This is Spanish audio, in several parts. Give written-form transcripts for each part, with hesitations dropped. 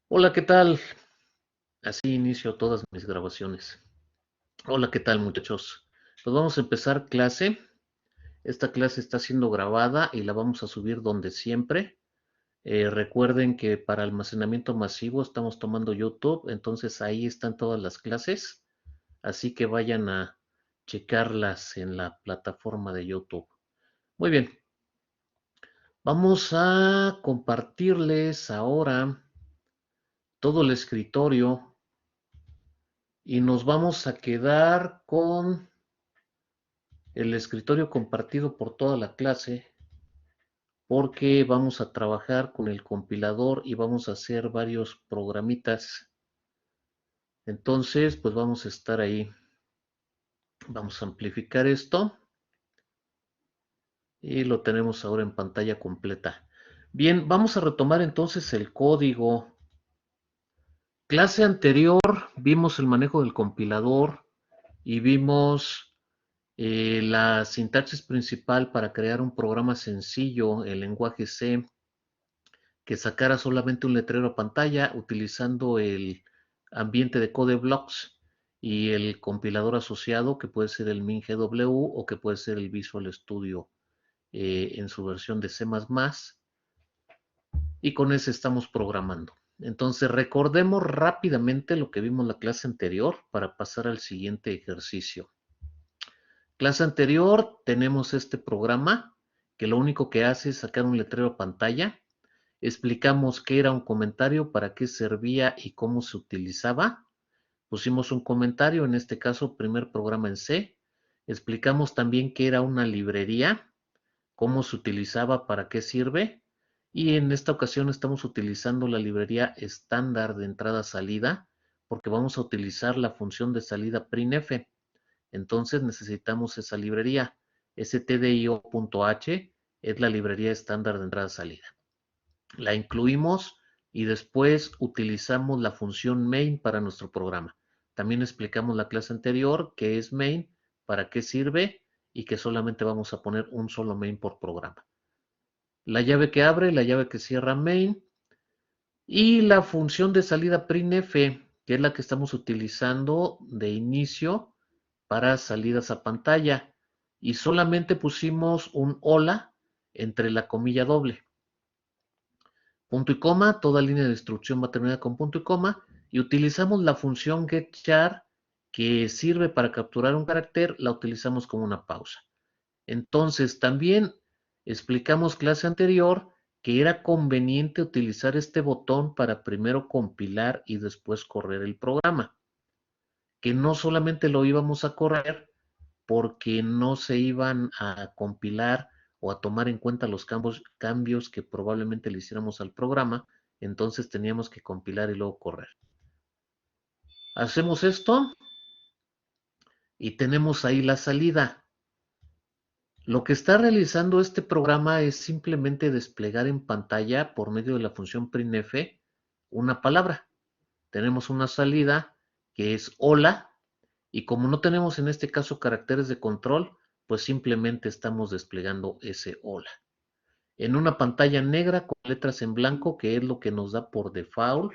Hola, ¿qué tal? Así inicio todas mis grabaciones. Hola, ¿qué tal, muchachos? Pues vamos a empezar clase. Esta clase está siendo grabada y la vamos a subir donde siempre. Recuerden que para almacenamiento masivo estamos tomando YouTube, entonces ahí están todas las clases. Así que vayan a checarlas en la plataforma de YouTube. Muy bien, vamos a compartirles ahora todo el escritorio y nos vamos a quedar con el escritorio compartido por toda la clase porque vamos a trabajar con el compilador y vamos a hacer varios programitas. Entonces, pues vamos a estar ahí. Vamos a amplificar esto y lo tenemos ahora en pantalla completa. Bien, vamos a retomar entonces el código. Clase anterior vimos el manejo del compilador y vimos la sintaxis principal para crear un programa sencillo en lenguaje C que sacara solamente un letrero a pantalla utilizando el ambiente de CodeBlocks y el compilador asociado que puede ser el MinGW o que puede ser el Visual Studio en su versión de C++, y con ese estamos programando. Entonces recordemos rápidamente lo que vimos en la clase anterior para pasar al siguiente ejercicio. Clase anterior tenemos este programa que lo único que hace es sacar un letrero a pantalla. Explicamos qué era un comentario, para qué servía y cómo se utilizaba. Pusimos un comentario, en este caso primer programa en C. Explicamos también qué era una librería, cómo se utilizaba, para qué sirve. Y en esta ocasión estamos utilizando la librería estándar de entrada-salida porque vamos a utilizar la función de salida printf. Entonces necesitamos esa librería. stdio.h es la librería estándar de entrada-salida. La incluimos y después utilizamos la función main para nuestro programa. También explicamos la clase anterior que es main, para qué sirve y que solamente vamos a poner un solo main por programa. La llave que abre, la llave que cierra main y la función de salida printf, que es la que estamos utilizando de inicio para salidas a pantalla. Y solamente pusimos un hola entre la comilla doble. Punto y coma, toda línea de instrucción va terminada con punto y coma, y utilizamos la función getChar que sirve para capturar un carácter, la utilizamos como una pausa. Entonces también explicamos clase anterior que era conveniente utilizar este botón para primero compilar y después correr el programa, que no solamente lo íbamos a correr porque no se iban a compilar o a tomar en cuenta los cambios que probablemente le hiciéramos al programa, entonces teníamos que compilar y luego correr. Hacemos esto y tenemos ahí la salida. Lo que está realizando este programa es simplemente desplegar en pantalla por medio de la función printf una palabra. Tenemos una salida que es hola, y como no tenemos en este caso caracteres de control, pues simplemente estamos desplegando ese hola. En una pantalla negra con letras en blanco, que es lo que nos da por default.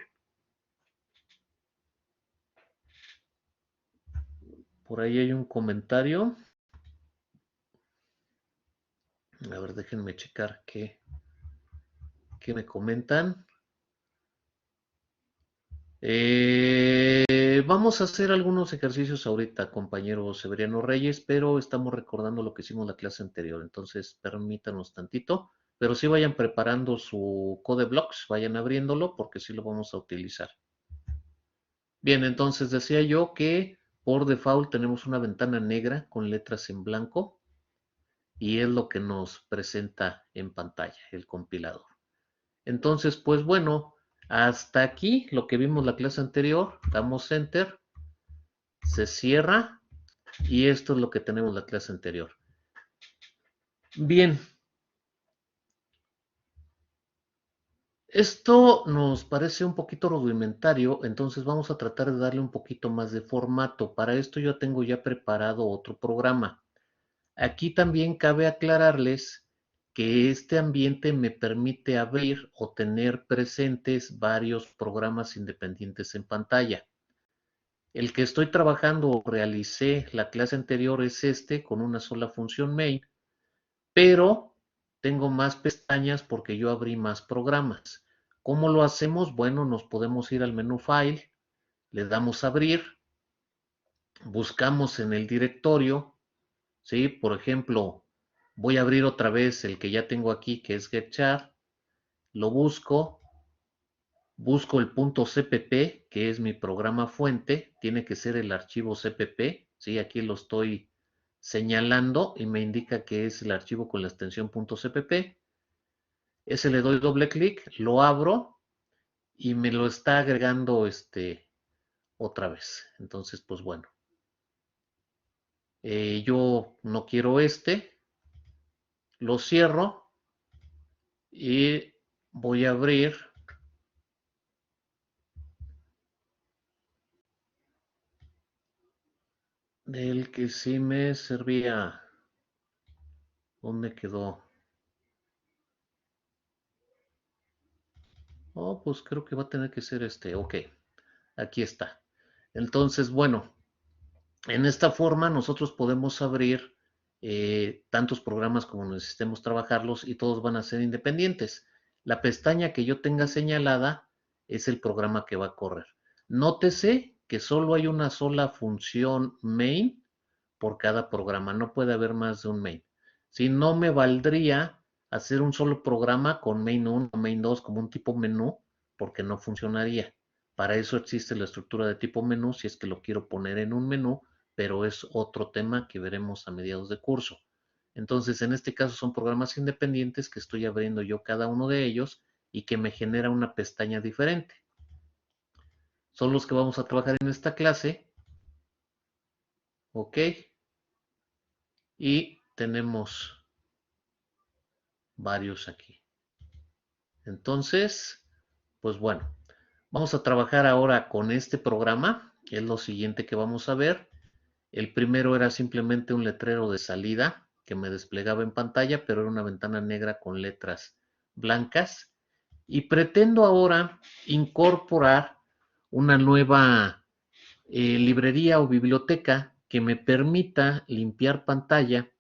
Por ahí hay un comentario. A ver, déjenme checar qué me comentan. Vamos a hacer algunos ejercicios ahorita, compañero Severiano Reyes, pero estamos recordando lo que hicimos la clase anterior, entonces permítanos tantito, pero sí vayan preparando su CodeBlocks, vayan abriéndolo porque sí lo vamos a utilizar. Bien, entonces decía yo que por default tenemos una ventana negra con letras en blanco y es lo que nos presenta en pantalla el compilador. Entonces, pues bueno, hasta aquí lo que vimos la clase anterior, damos Enter, se cierra y esto es lo que tenemos la clase anterior. Bien, esto nos parece un poquito rudimentario, entonces vamos a tratar de darle un poquito más de formato. Para esto yo tengo ya preparado otro programa. Aquí también cabe aclararles que este ambiente me permite abrir o tener presentes varios programas independientes en pantalla. El que estoy trabajando o realicé la clase anterior es este con una sola función main, pero tengo más pestañas porque yo abrí más programas. ¿Cómo lo hacemos? Bueno, nos podemos ir al menú File, le damos a abrir, buscamos en el directorio, ¿sí? Por ejemplo, voy a abrir otra vez el que ya tengo aquí, que es GetChart, lo busco, busco el .cpp, que es mi programa fuente, tiene que ser el archivo cpp, ¿sí? Aquí lo estoy señalando y me indica que es el archivo con la extensión .cpp. Ese le doy doble clic, lo abro y me lo está agregando otra vez. Entonces, pues bueno, yo no quiero lo cierro y voy a abrir el que sí me servía. ¿Dónde quedó? Oh, pues creo que va a tener que ser este. Ok, aquí está. Entonces, bueno, en esta forma nosotros podemos abrir tantos programas como necesitemos trabajarlos y todos van a ser independientes. La pestaña que yo tenga señalada es el programa que va a correr. Nótese que solo hay una sola función main por cada programa. No puede haber más de un main. Si no me valdría hacer un solo programa con main 1 o main 2 como un tipo menú, porque no funcionaría. Para eso existe la estructura de tipo menú si es que lo quiero poner en un menú, pero es otro tema que veremos a mediados de curso. Entonces, en este caso son programas independientes que estoy abriendo yo cada uno de ellos y que me genera una pestaña diferente. Son los que vamos a trabajar en esta clase. Ok. Y tenemos varios aquí. Entonces, pues bueno, vamos a trabajar ahora con este programa. Es lo siguiente que vamos a ver. El primero era simplemente un letrero de salida que me desplegaba en pantalla, pero era una ventana negra con letras blancas. Y pretendo ahora incorporar una nueva librería o biblioteca que me permita limpiar pantalla,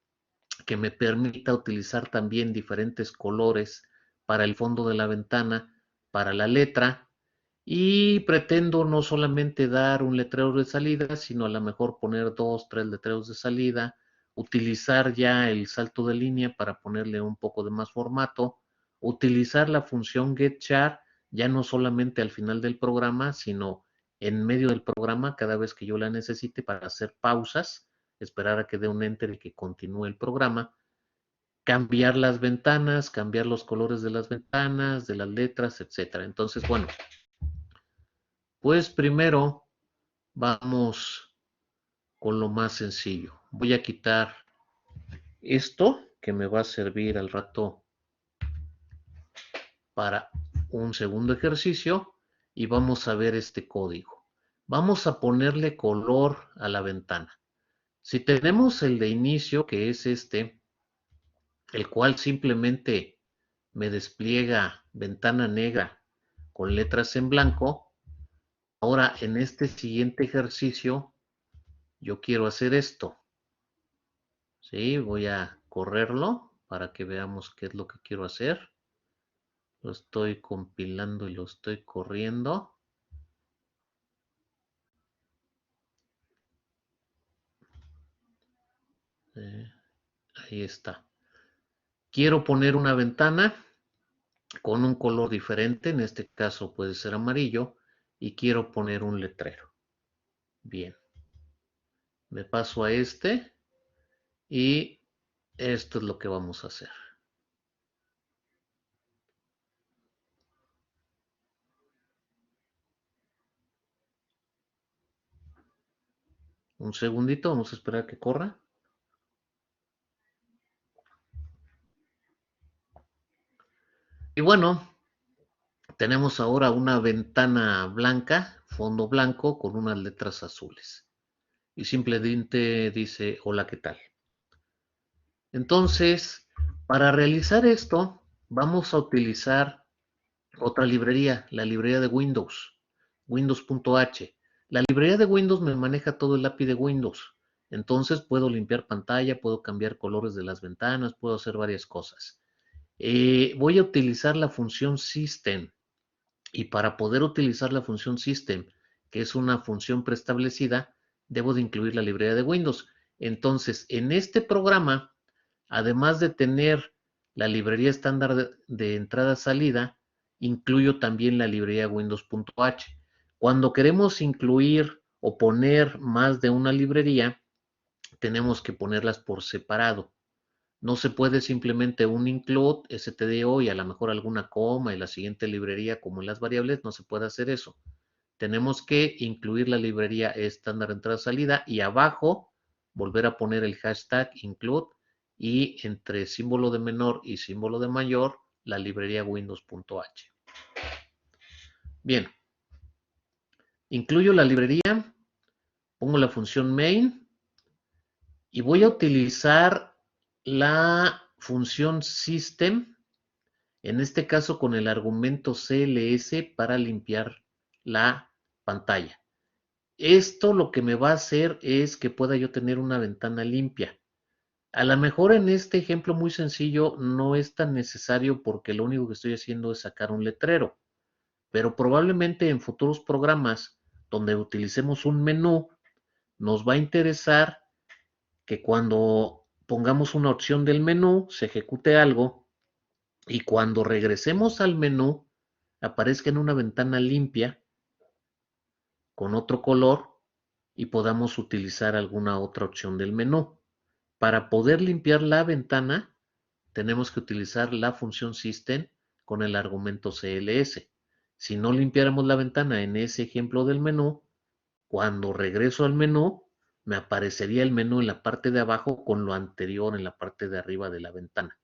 que me permita utilizar también diferentes colores para el fondo de la ventana, para la letra, y pretendo no solamente dar un letrero de salida, sino a lo mejor poner 2, 3 letreros de salida, utilizar ya el salto de línea para ponerle un poco de más formato, utilizar la función getChar ya no solamente al final del programa, sino en medio del programa cada vez que yo la necesite para hacer pausas, esperar a que dé un enter y que continúe el programa, cambiar las ventanas, cambiar los colores de las ventanas, de las letras, etcétera. Entonces, bueno, pues primero vamos con lo más sencillo. Voy a quitar esto que me va a servir al rato para un segundo ejercicio y vamos a ver este código. Vamos a ponerle color a la ventana. Si tenemos el de inicio, que es el cual simplemente me despliega ventana negra con letras en blanco, ahora en este siguiente ejercicio yo quiero hacer esto. ¿Sí? Voy a correrlo para que veamos qué es lo que quiero hacer. Lo estoy compilando y lo estoy corriendo. Ahí está. Quiero poner una ventana con un color diferente, en este caso puede ser amarillo, y quiero poner un letrero. Bien. Me paso a y esto es lo que vamos a hacer. Un segundito, vamos a esperar a que corra. Y bueno, tenemos ahora una ventana blanca, fondo blanco con unas letras azules. Y simplemente dice, hola, ¿qué tal? Entonces, Para realizar esto, vamos a utilizar otra librería, la librería de Windows, Windows.h. La librería de Windows me maneja todo el API de Windows. Entonces puedo limpiar pantalla, puedo cambiar colores de las ventanas, puedo hacer varias cosas. Voy a utilizar la función System. Y para poder utilizar la función System, que es una función preestablecida, debo de incluir la librería de Windows. Entonces, en este programa, además de tener la librería estándar de entrada-salida, incluyo también la librería Windows.h. Cuando queremos incluir o poner más de una librería, tenemos que ponerlas por separado. No se puede simplemente un include, stdio y a lo mejor alguna coma y la siguiente librería como en las variables, no se puede hacer eso. Tenemos que incluir la librería estándar entrada-salida y abajo volver a poner el hashtag include y entre símbolo de menor y símbolo de mayor la librería windows.h. Bien, incluyo la librería, pongo la función main y voy a utilizar la función system, en este caso con el argumento CLS para limpiar la pantalla. Esto lo que me va a hacer es que pueda yo tener una ventana limpia. A lo mejor en este ejemplo muy sencillo no es tan necesario porque lo único que estoy haciendo es sacar un letrero, pero probablemente en futuros programas donde utilicemos un menú, nos va a interesar que cuando pongamos una opción del menú se ejecute algo y cuando regresemos al menú aparezca en una ventana limpia con otro color y podamos utilizar alguna otra opción del menú. Para poder limpiar la ventana, tenemos que utilizar la función system con el argumento CLS. Si no limpiáramos la ventana en ese ejemplo del menú, cuando regreso al menú, me aparecería el menú en la parte de abajo con lo anterior en la parte de arriba de la ventana.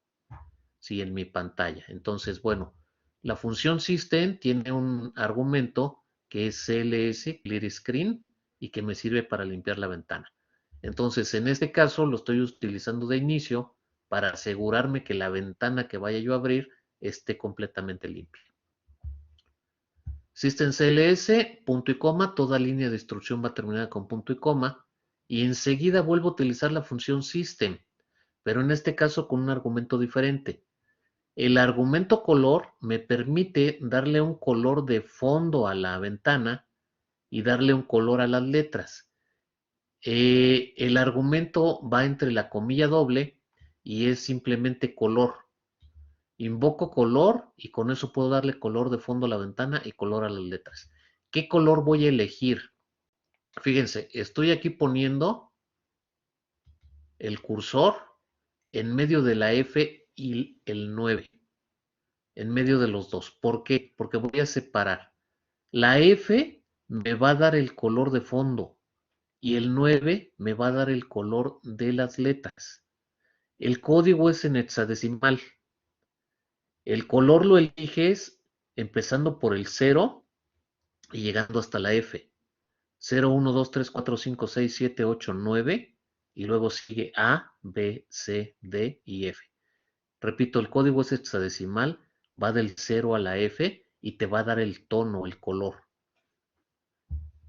Sí, en mi pantalla. Entonces, bueno, la función system tiene un argumento que es CLS, Clear Screen, y que me sirve para limpiar la ventana. Entonces, en este caso lo estoy utilizando de inicio para asegurarme que la ventana que vaya yo a abrir esté completamente limpia. System CLS, punto y coma, toda línea de instrucción va terminada con punto y coma, y enseguida vuelvo a utilizar la función system, pero en este caso con un argumento diferente. El argumento color me permite darle un color de fondo a la ventana y darle un color a las letras. El argumento va entre la comilla doble y es simplemente color. Invoco color y con eso puedo darle color de fondo a la ventana y color a las letras. ¿Qué color voy a elegir? Fíjense, estoy aquí poniendo el cursor en medio de la F y el 9. En medio de los dos. ¿Por qué? Porque voy a separar. La F me va a dar el color de fondo y el 9 me va a dar el color de las letras. El código es en hexadecimal. El color lo eliges empezando por el 0 y llegando hasta la F. 0, 1, 2, 3, 4, 5, 6, 7, 8, 9 y luego sigue A, B, C, D y F. Repito, el código es hexadecimal, va del 0 a la F y te va a dar el tono, el color.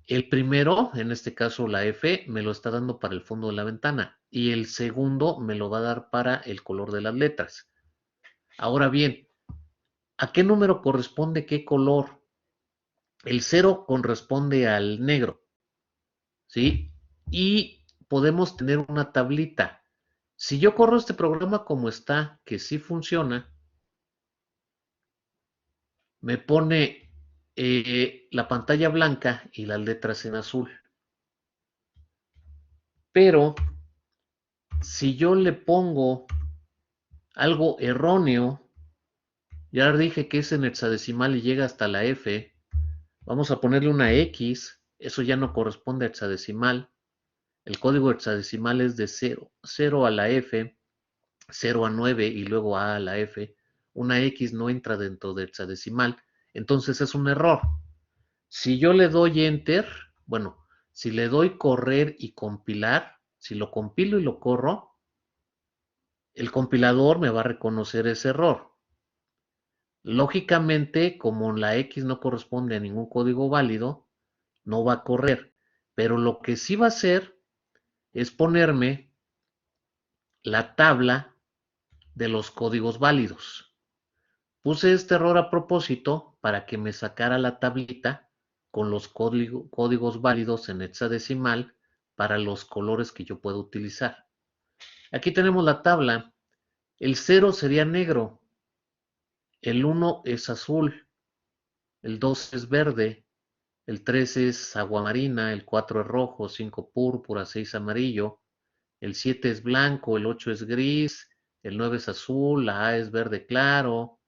El primero, en este caso la F, me lo está dando para el fondo de la ventana y el segundo me lo va a dar para el color de las letras. Ahora bien, ¿a qué número corresponde qué color? El 0 corresponde al negro, ¿sí? Y podemos tener una tablita. Si yo corro este programa como está, que sí funciona, me pone la pantalla blanca y las letras en azul. Pero si yo le pongo algo erróneo, ya dije que es en hexadecimal y llega hasta la F, vamos a ponerle una X, eso ya no corresponde a hexadecimal, el código hexadecimal es de 0, 0 a la F, 0 a 9 y luego A la F, una X no entra dentro de hexadecimal, entonces es un error. Si yo le doy Enter, bueno, si le doy correr y compilar, si lo compilo y lo corro, El compilador me va a reconocer ese error. Lógicamente, como la X no corresponde a ningún código válido, no va a correr. Pero lo que sí va a hacer es ponerme la tabla de los códigos válidos. Puse este error a propósito para que me sacara la tablita con los códigos válidos en hexadecimal para los colores que yo puedo utilizar. Aquí tenemos la tabla. El 0 sería negro, el 1 es azul, el 2 es verde, el 3 es aguamarina, el 4 es rojo, 5 púrpura, 6 amarillo, el 7 es blanco, el 8 es gris, el 9 es azul, la A es verde claro,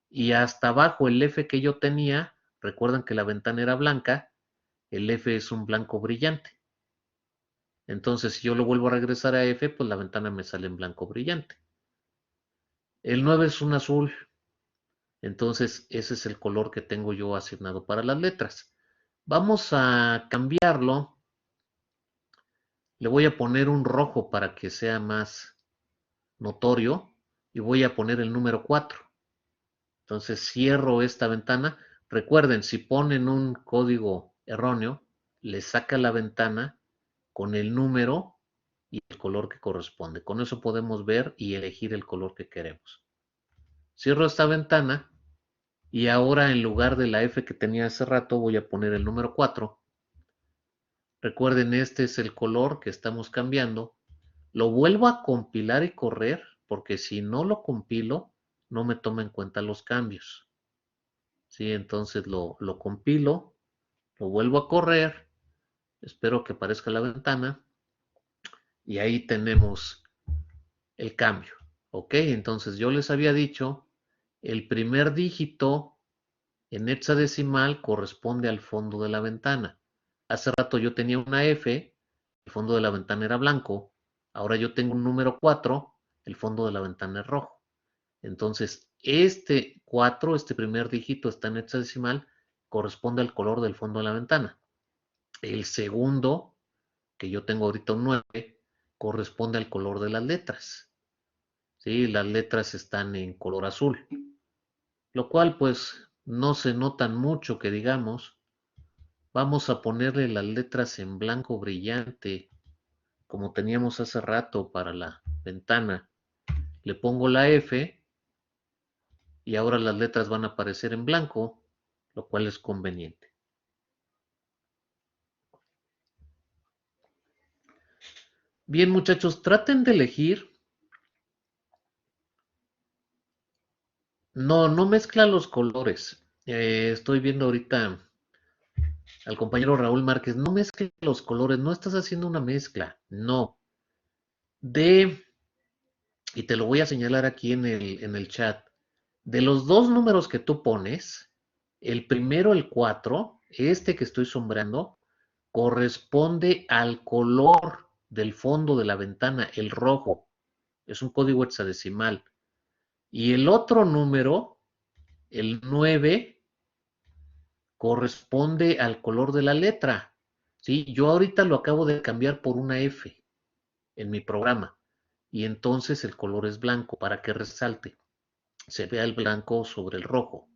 y hasta abajo el F que yo tenía, recuerdan que la ventana era blanca, el F es un blanco brillante. Entonces, si yo lo vuelvo a regresar a F, pues la ventana me sale en blanco brillante. El 9 es un azul, entonces ese es el color que tengo yo asignado para las letras. Vamos a cambiarlo. Le voy a poner un rojo para que sea más notorio y voy a poner el número 4. Entonces cierro esta ventana. Recuerden, si ponen un código erróneo, le saca la ventana con el número y el color que corresponde. Con eso podemos ver y elegir el color que queremos. Cierro esta ventana y ahora en lugar de la F que tenía hace rato voy a poner el número 4. Recuerden, este es el color que estamos cambiando. Lo vuelvo a compilar y correr porque si no lo compilo no me toma en cuenta los cambios. ¿Sí? Entonces lo compilo, lo vuelvo a correr, espero que aparezca la ventana y ahí tenemos el cambio. ¿Ok? Entonces yo les había dicho, el primer dígito en hexadecimal corresponde al fondo de la ventana. Hace rato yo tenía una F, el fondo de la ventana era blanco, ahora yo tengo un número 4, el fondo de la ventana es rojo. Entonces, este 4, este primer dígito está en hexadecimal, corresponde al color del fondo de la ventana. El segundo, que yo tengo ahorita un 9, corresponde al color de las letras. ¿Sí? Las letras están en color azul, lo cual pues no se notan mucho que digamos. Vamos a ponerle las letras en blanco brillante, como teníamos hace rato para la ventana. Le pongo la F y ahora las letras van a aparecer en blanco, lo cual es conveniente. Bien, muchachos, traten de elegir. No mezcla los colores. Estoy viendo ahorita al compañero Raúl Márquez. No mezcla los colores, no estás haciendo una mezcla. No. Y te lo voy a señalar aquí en el chat. De los dos números que tú pones, el primero, el 4, este que estoy sombreando, corresponde al color del fondo de la ventana, el rojo. Es un código hexadecimal. Y el otro número, el 9, corresponde al color de la letra. ¿Sí? Yo ahorita lo acabo de cambiar por una F en mi programa. Y entonces el color es blanco para que resalte. Se vea el blanco sobre el rojo.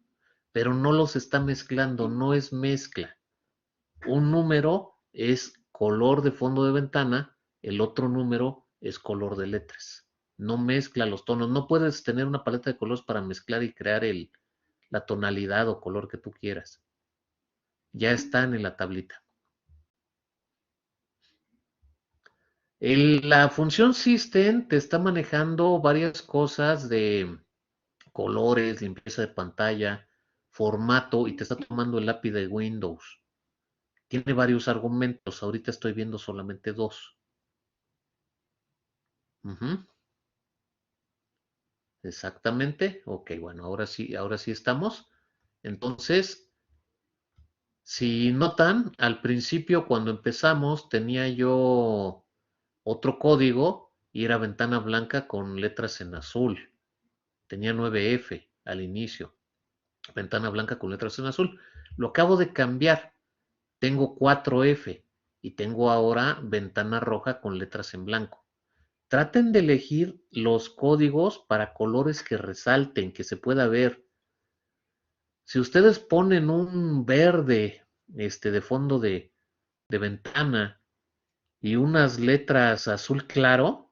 Pero no los está mezclando, no es mezcla. Un número es color de fondo de ventana, el otro número es color de letras. No mezcla los tonos. No puedes tener una paleta de colores para mezclar y crear la tonalidad o color que tú quieras. Ya están en la tablita. La función System te está manejando varias cosas de colores, limpieza de pantalla, formato y te está tomando el API de Windows. Tiene varios argumentos. Ahorita estoy viendo solamente dos. Ujú. Exactamente. Ok, bueno, ahora sí estamos. Entonces, si notan, al principio cuando empezamos tenía yo otro código y era ventana blanca con letras en azul. Tenía 9F al inicio. Ventana blanca con letras en azul. Lo acabo de cambiar. Tengo 4F y tengo ahora ventana roja con letras en blanco. traten de elegir los códigos para colores que resalten, que se pueda ver. Si ustedes ponen un verde de fondo de ventana y unas letras azul claro,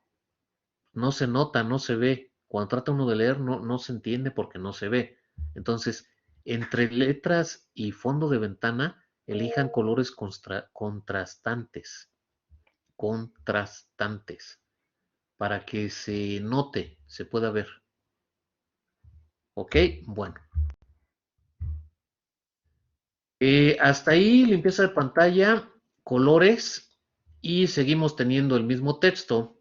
no se nota, no se ve. Cuando trata uno de leer, no se entiende porque no se ve. Entonces, entre letras y fondo de ventana, elijan colores contrastantes. Contrastantes. Para que se note, se pueda ver. ¿Ok? Bueno. Hasta ahí, limpieza de pantalla, colores y seguimos teniendo el mismo texto.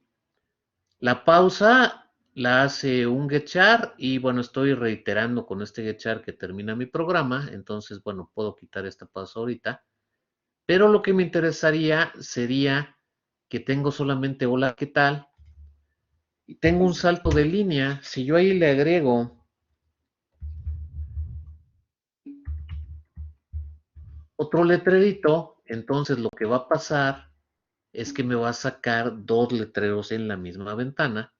La pausa la hace un getchar y bueno, estoy reiterando con este getchar que termina mi programa, entonces bueno, puedo quitar esta pausa ahorita, pero lo que me interesaría sería que tengo solamente hola, ¿qué tal? Y tengo un salto de línea, si yo ahí le agrego otro letrerito, entonces lo que va a pasar es que me va a sacar dos letreros en la misma ventana,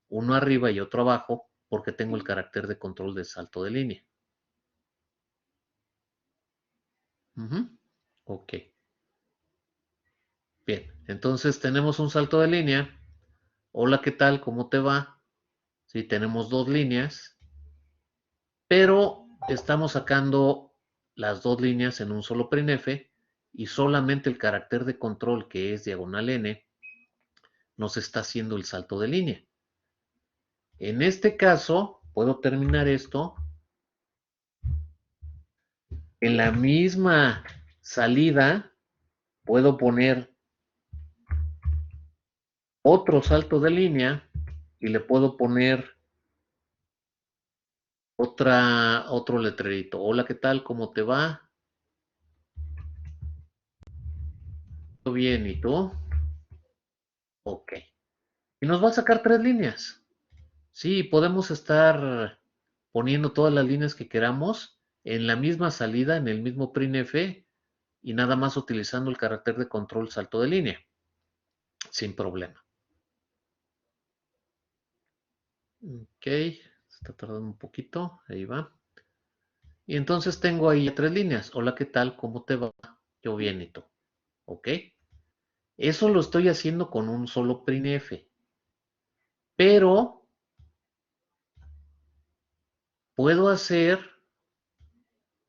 uno arriba y otro abajo, porque tengo el carácter de control de salto de línea. Ok. Bien, entonces tenemos un salto de línea. Hola, ¿qué tal? ¿Cómo te va? Sí, tenemos dos líneas, pero estamos sacando las dos líneas en un solo printf y solamente el carácter de control, que es diagonal n, nos está haciendo el salto de línea. En este caso, puedo terminar esto en la misma salida, puedo poner otro salto de línea y le puedo poner otro letrerito. Hola, ¿qué tal? ¿Cómo te va? ¿Todo bien? ¿Y tú? Ok. Y nos va a sacar tres líneas. Sí, podemos estar poniendo todas las líneas que queramos en la misma salida, en el mismo printf, y nada más utilizando el carácter de control salto de línea, sin problema. Ok, está tardando un poquito, ahí va. Y entonces tengo ahí tres líneas. Hola, ¿qué tal? ¿Cómo te va? Yo bien, ¿y tú? Ok. Eso lo estoy haciendo con un solo printf, pero puedo hacer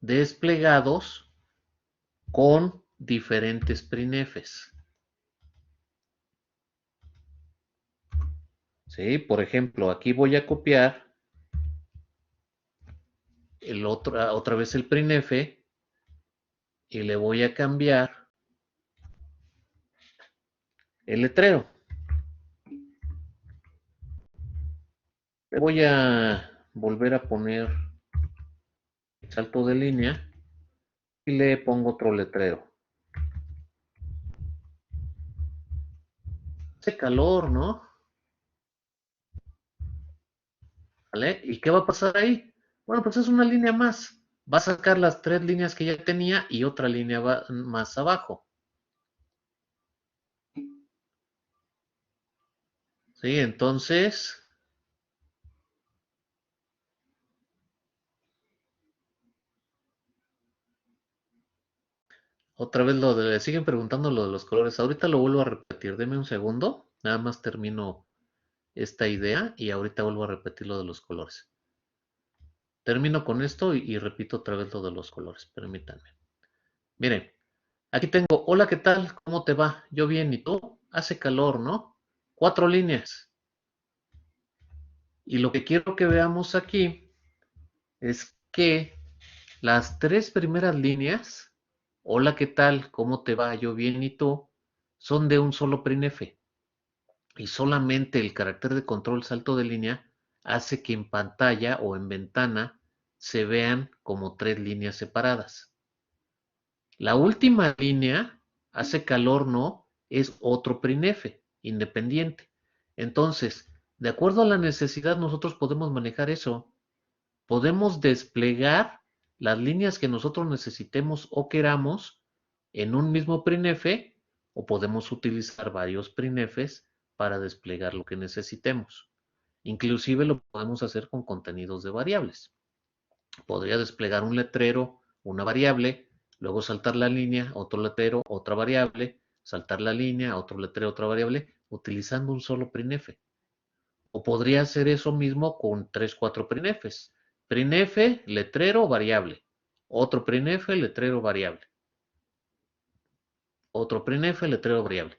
desplegados con diferentes printfs. ¿Sí? Por ejemplo, aquí voy a copiar otra vez el printf y le voy a cambiar el letrero. Le voy a volver a poner el salto de línea y le pongo otro letrero. Hace calor, ¿no? ¿Vale? ¿Y qué va a pasar ahí? Bueno, pues es una línea más. Va a sacar las tres líneas que ya tenía y otra línea más abajo. ¿Sí? Entonces, otra vez le siguen preguntando lo de los colores. Ahorita lo vuelvo a repetir. Deme un segundo. Nada más termino esta idea y ahorita vuelvo a repetir lo de los colores. Termino con esto y repito otra vez lo de los colores. Permítanme. Miren, aquí tengo, hola, ¿qué tal? ¿Cómo te va? Yo bien, ¿y tú? Hace calor, ¿no? Cuatro líneas. Y lo que quiero que veamos aquí es que las tres primeras líneas, hola, ¿qué tal? ¿Cómo te va? Yo bien, ¿y tú? Son de un solo printf. Y solamente el carácter de control salto de línea hace que en pantalla o en ventana se vean como tres líneas separadas. La última línea, hace calor, no, es otro printf independiente. Entonces, de acuerdo a la necesidad, nosotros podemos manejar eso. Podemos desplegar las líneas que nosotros necesitemos o queramos en un mismo printf o podemos utilizar varios printfs para desplegar lo que necesitemos. Inclusive lo podemos hacer con contenidos de variables. Podría desplegar un letrero, una variable, luego saltar la línea, otro letrero, otra variable, saltar la línea, otro letrero, otra variable, utilizando un solo printf. O podría hacer eso mismo con 3, 4 printfs. Printf, letrero, variable. Otro printf, letrero, variable. Otro printf, letrero, variable.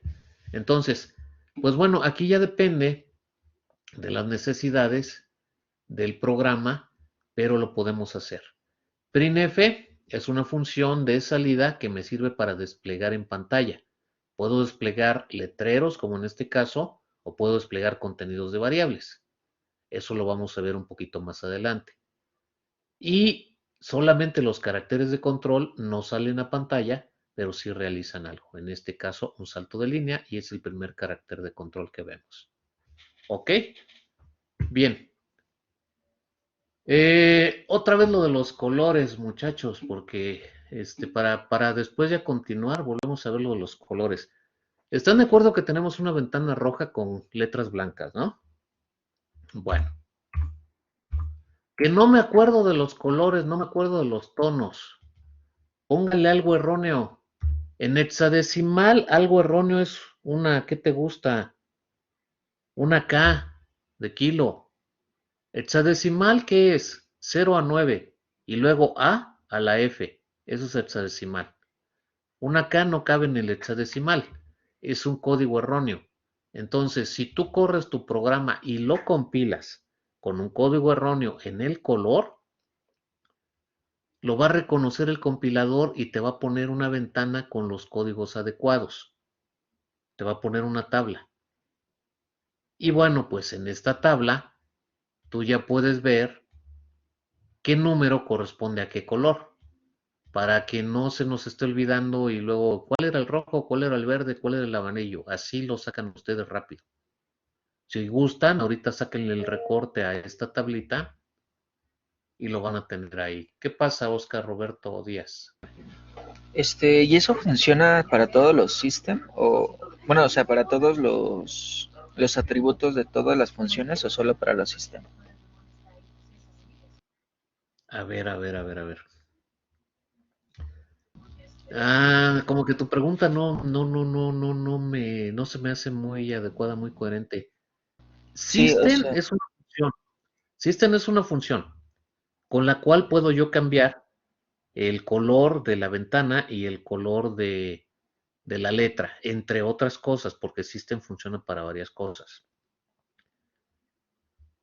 Entonces, pues bueno, aquí ya depende de las necesidades del programa, pero lo podemos hacer. Printf es una función de salida que me sirve para desplegar en pantalla. Puedo desplegar letreros, como en este caso, o puedo desplegar contenidos de variables. Eso lo vamos a ver un poquito más adelante. Y solamente los caracteres de control no salen a pantalla, pero sí realizan algo. En este caso, un salto de línea y es el primer carácter de control que vemos. ¿Ok? Bien. Otra vez lo de los colores, muchachos, porque para después ya continuar, volvemos a ver lo de los colores. ¿Están de acuerdo que tenemos una ventana roja con letras blancas, no? Bueno, que no me acuerdo de los colores, no me acuerdo de los tonos. Póngale algo erróneo. En hexadecimal, algo erróneo es una, ¿qué te gusta? Una K de kilo. Hexadecimal, ¿qué es? 0 a 9 y luego a la F. Eso es hexadecimal. Una K no cabe en el hexadecimal. Es un código erróneo. Entonces, si tú corres tu programa y lo compilas con un código erróneo en el color, lo va a reconocer el compilador y te va a poner una ventana con los códigos adecuados. Te va a poner una tabla. Y bueno, pues en esta tabla tú ya puedes ver qué número corresponde a qué color, para que no se nos esté olvidando y luego cuál era el rojo, cuál era el verde, cuál era el amarillo. Así lo sacan ustedes rápido. Si gustan, ahorita sáquenle el recorte a esta tablita y lo van a tener ahí. ¿Qué pasa, Oscar Roberto Díaz? ¿Y eso funciona para todos los systems? O, bueno, o sea, para todos los atributos de todas las funciones o solo para los sistemas? A ver, a ver, a ver, a ver. Como que tu pregunta no se me hace muy adecuada, muy coherente. Sí, o System sea, es una función. System es una función con la cual puedo yo cambiar el color de la ventana y el color de la letra, entre otras cosas, porque System funciona para varias cosas.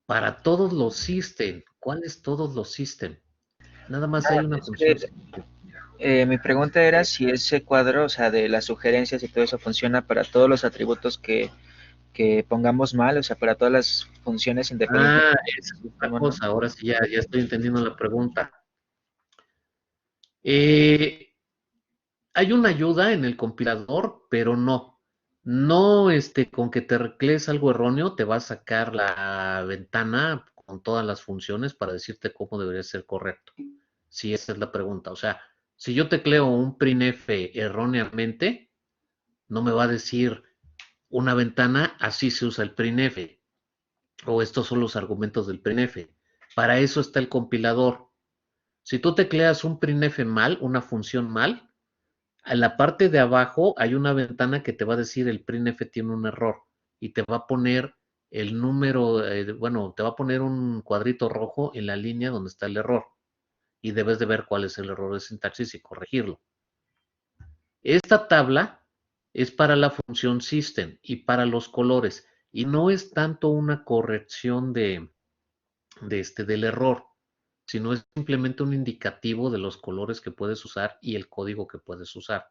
Para todos los System, ¿cuáles todos los System? Nada más hay una es que función System. mi pregunta era si ese cuadro, o sea, de las sugerencias y todo eso funciona para todos los atributos que pongamos mal, o sea, para todas las funciones Ah, independientemente esa del es otra sistema, ¿no? cosa. Ahora sí ya estoy entendiendo la pregunta. Eh, Hay una ayuda en el compilador, pero no. No, con que te teclees algo erróneo, te va a sacar la ventana con todas las funciones para decirte cómo debería ser correcto. Si esa es la pregunta. O sea, si yo tecleo un printf erróneamente, no me va a decir una ventana, así se usa el printf, o estos son los argumentos del printf. Para eso está el compilador. Si tú tecleas un printf mal, una función mal, en la parte de abajo hay una ventana que te va a decir el printf tiene un error y te va a poner el número, bueno, te va a poner un cuadrito rojo en la línea donde está el error y debes de ver cuál es el error de sintaxis y corregirlo. Esta tabla es para la función system y para los colores y no es tanto una corrección del error, sino es simplemente un indicativo de los colores que puedes usar y el código que puedes usar.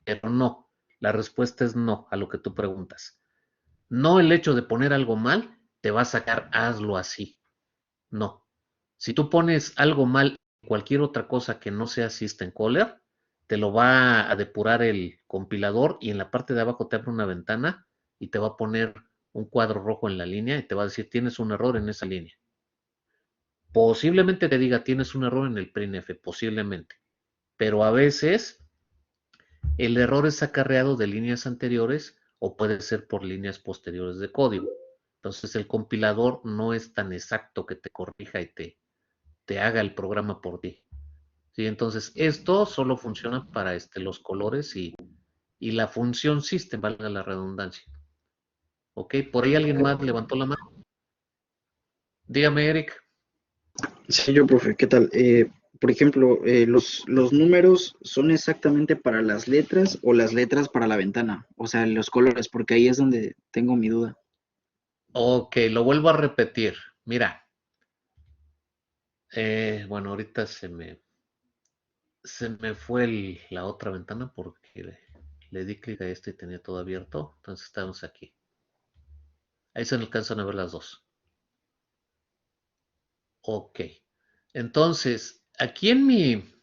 Pero no, la respuesta es no a lo que tú preguntas. No el hecho de poner algo mal te va a sacar hazlo así. No. Si tú pones algo mal en cualquier otra cosa que no sea System Caller, te lo va a depurar el compilador y en la parte de abajo te abre una ventana y te va a poner un cuadro rojo en la línea y te va a decir tienes un error en esa línea. Posiblemente te diga tienes un error en el printf, posiblemente. Pero a veces el error es acarreado de líneas anteriores o puede ser por líneas posteriores de código. Entonces el compilador no es tan exacto que te corrija y te haga el programa por ti. ¿Sí? Entonces esto solo funciona para los colores y la función system, valga la redundancia. ¿Ok? ¿Por ahí alguien más levantó la mano? Dígame, Eric. Sí, yo, profe, ¿qué tal? Por ejemplo, los números son exactamente para las letras o las letras para la ventana, o sea, los colores, porque ahí es donde tengo mi duda. Ok, lo vuelvo a repetir. Mira, bueno, ahorita se me fue la otra ventana porque le di clic a esto y tenía todo abierto. Entonces estamos aquí. Ahí se alcanzan a ver las dos. Ok. Entonces, aquí en mi...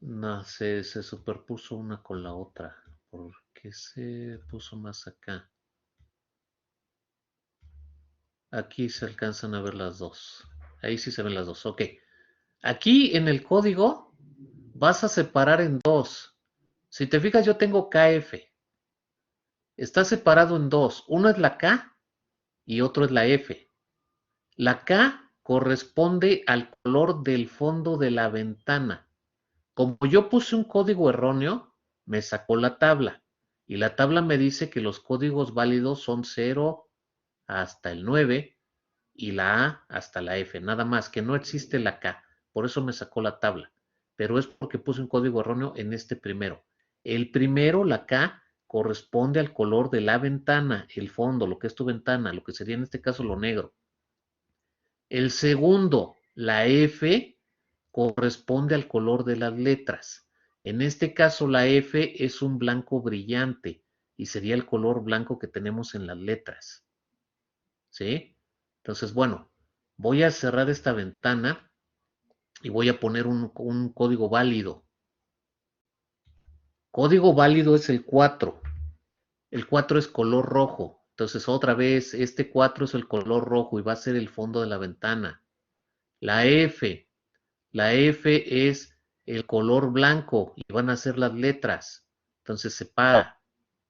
No, se superpuso una con la otra. ¿Por qué se puso más acá? Aquí se alcanzan a ver las dos. Ahí sí se ven las dos. Ok. Aquí en el código vas a separar en dos. Si te fijas, yo tengo KF. Está separado en dos. Uno es la K y otro es la F. La K corresponde al color del fondo de la ventana. Como yo puse un código erróneo, me sacó la tabla. Y la tabla me dice que los códigos válidos son 0 hasta el 9 y la A hasta la F. Nada más que no existe la K. Por eso me sacó la tabla. Pero es porque puse un código erróneo en este primero. El primero, la K, corresponde al color de la ventana, el fondo, lo que es tu ventana, lo que sería en este caso lo negro. El segundo, la F, corresponde al color de las letras. En este caso, la F es un blanco brillante y sería el color blanco que tenemos en las letras. ¿Sí? Entonces, bueno, voy a cerrar esta ventana y voy a poner un código válido. Código válido es el 4. El 4 es color rojo. Entonces, otra vez, este 4 es el color rojo y va a ser el fondo de la ventana. La F. La F es el color blanco y van a ser las letras. Entonces, separa.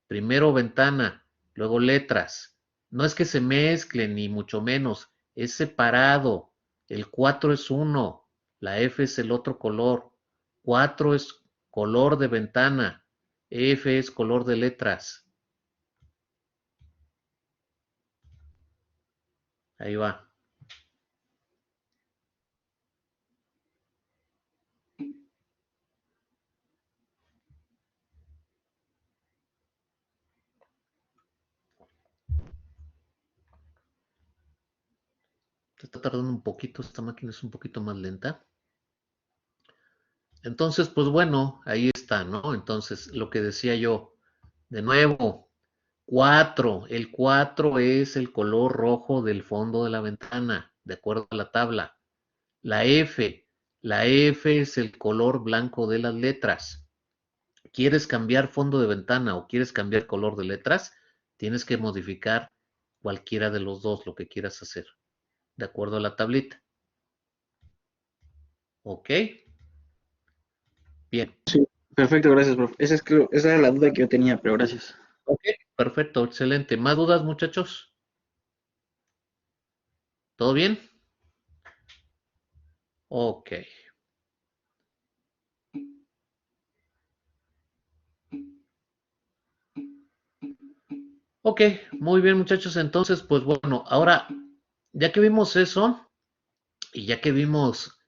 Primero ventana, luego letras. No es que se mezclen, ni mucho menos. Es separado. El 4 es 1. La F es el otro color. 4 es color de ventana. F es color de letras. Ahí va. Se está tardando un poquito. Esta máquina es un poquito más lenta. Entonces, pues bueno, ahí está, ¿no? Entonces, lo que decía yo, de nuevo, 4. El 4 es el color rojo del fondo de la ventana, de acuerdo a la tabla. La F. La F es el color blanco de las letras. ¿Quieres cambiar fondo de ventana o quieres cambiar color de letras? Tienes que modificar cualquiera de los dos, lo que quieras hacer, de acuerdo a la tablita. ¿Ok? Bien. Sí, perfecto, gracias, profe. Esa era la duda que yo tenía, pero gracias. Ok, perfecto, excelente. ¿Más dudas, muchachos? ¿Todo bien? Ok. Ok, muy bien, muchachos. Entonces, pues bueno, ahora, ya que vimos eso, y ya que vimos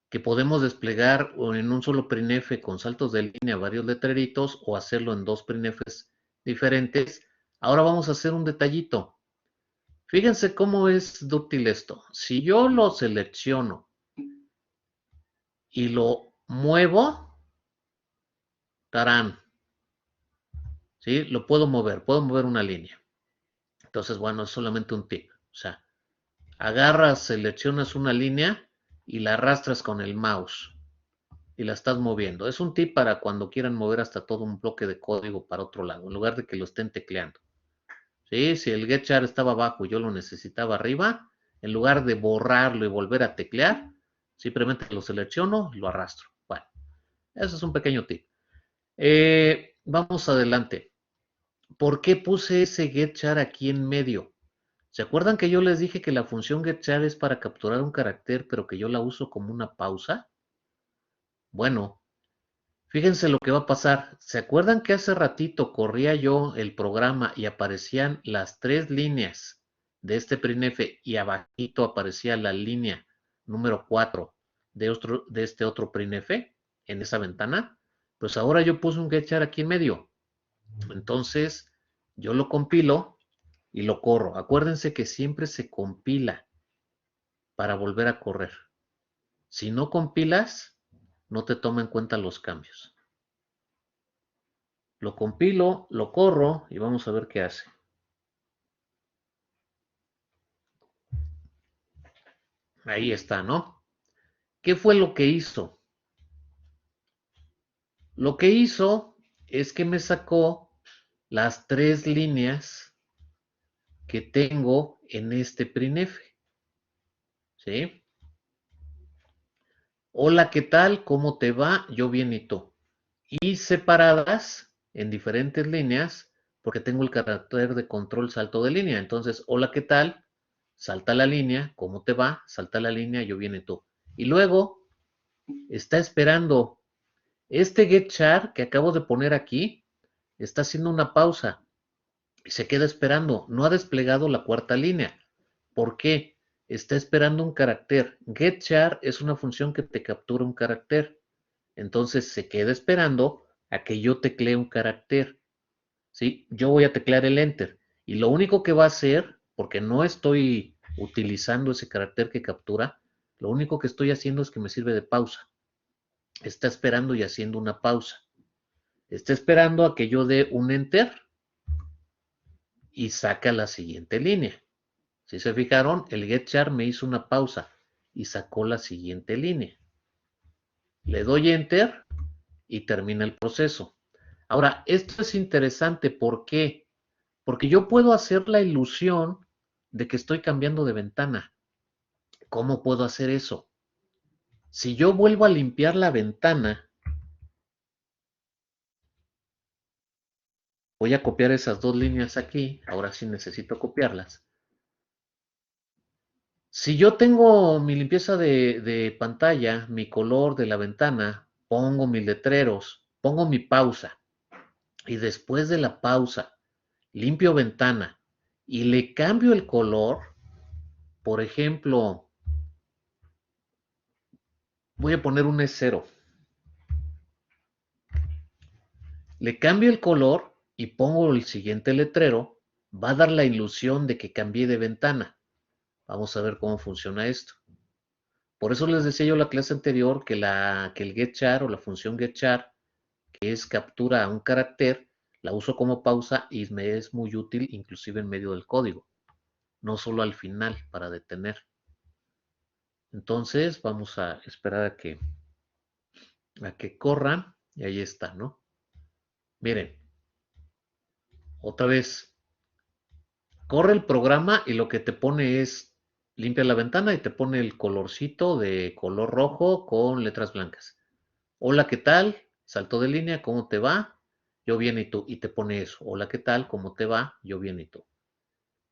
que podemos desplegar en un solo printf con saltos de línea varios letreritos o hacerlo en dos printfs diferentes, ahora vamos a hacer un detallito. Fíjense cómo es de útil esto. Si yo lo selecciono y lo muevo, tarán, ¿sí? Lo puedo mover una línea. Entonces, bueno, es solamente un tip. O sea, agarras, seleccionas una línea y la arrastras con el mouse y la estás moviendo. Es un tip para cuando quieran mover hasta todo un bloque de código para otro lado, en lugar de que lo estén tecleando. ¿Sí? Si el getchar estaba abajo y yo lo necesitaba arriba, en lugar de borrarlo y volver a teclear, simplemente lo selecciono y lo arrastro. Bueno, eso es un pequeño tip. Vamos adelante. ¿Por qué puse ese getChar aquí en medio? ¿Se acuerdan que yo les dije que la función getChar es para capturar un carácter, pero que yo la uso como una pausa? Bueno, fíjense lo que va a pasar. ¿Se acuerdan que hace ratito corría yo el programa y aparecían las 3 líneas de este printf y abajito aparecía la línea número 4 de este otro printf en esa ventana? Pues ahora yo puse un getChar aquí en medio. Entonces, yo lo compilo y lo corro. Acuérdense que siempre se compila para volver a correr. Si no compilas, no te toma en cuenta los cambios. Lo compilo, lo corro y vamos a ver qué hace. Ahí está, ¿no? ¿Qué fue lo que hizo? Lo que hizo es que me sacó las 3 líneas que tengo en este printf. ¿Sí? Hola, ¿qué tal? ¿Cómo te va? Yo bien, ¿y tú? Y separadas en diferentes líneas, porque tengo el carácter de control salto de línea. Entonces, hola, ¿qué tal? Salta la línea, ¿cómo te va? Salta la línea, yo bien, ¿y tú? Y luego está esperando. Este getChar que acabo de poner aquí está haciendo una pausa y se queda esperando. No ha desplegado la 4ª línea. ¿Por qué? Está esperando un carácter. getChar es una función que te captura un carácter. Entonces se queda esperando a que yo teclee un carácter. ¿Sí? Yo voy a teclear el enter. Y lo único que va a hacer, porque no estoy utilizando ese carácter que captura, lo único que estoy haciendo es que me sirve de pausa. Está esperando y haciendo una pausa. Está esperando a que yo dé un enter y saca la siguiente línea. Si se fijaron, el getChar me hizo una pausa y sacó la siguiente línea. Le doy enter y termina el proceso. Ahora, esto es interesante, ¿por qué? Porque yo puedo hacer la ilusión de que estoy cambiando de ventana. ¿Cómo puedo hacer eso? Si yo vuelvo a limpiar la ventana, voy a copiar esas 2 líneas aquí, ahora sí necesito copiarlas. Si yo tengo mi limpieza de pantalla, mi color de la ventana, pongo mis letreros, pongo mi pausa y después de la pausa limpio ventana y le cambio el color, por ejemplo, voy a poner un E0. Le cambio el color y pongo el siguiente letrero, va a dar la ilusión de que cambié de ventana. Vamos a ver cómo funciona esto. Por eso les decía yo en la clase anterior que el getChar o la función getChar, que es captura a un carácter, la uso como pausa y me es muy útil inclusive en medio del código, no solo al final para detener. Entonces vamos a esperar a que corra y ahí está, ¿no? Miren, otra vez, corre el programa y lo que te pone es, limpia la ventana y te pone el colorcito de color rojo con letras blancas. Hola, ¿qué tal? Salto de línea, ¿cómo te va? Yo bien y tú. Y te pone eso. Hola, ¿qué tal? ¿Cómo te va? Yo bien y tú.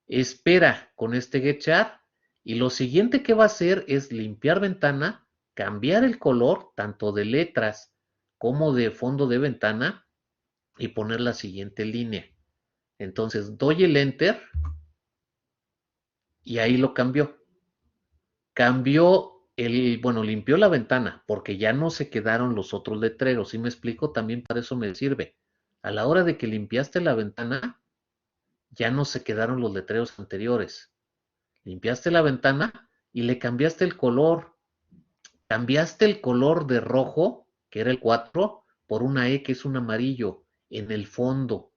Espera con este getChar y lo siguiente que va a hacer es limpiar ventana, cambiar el color tanto de letras como de fondo de ventana y poner la siguiente línea. Entonces doy el enter y ahí lo cambió. Bueno, limpió la ventana porque ya no se quedaron los otros letreros. ¿Sí me explico? También para eso me sirve. A la hora de que limpiaste la ventana, ya no se quedaron los letreros anteriores. Limpiaste la ventana y le cambiaste el color. Cambiaste el color de rojo, que era el 4, por una E que es un amarillo en el fondo.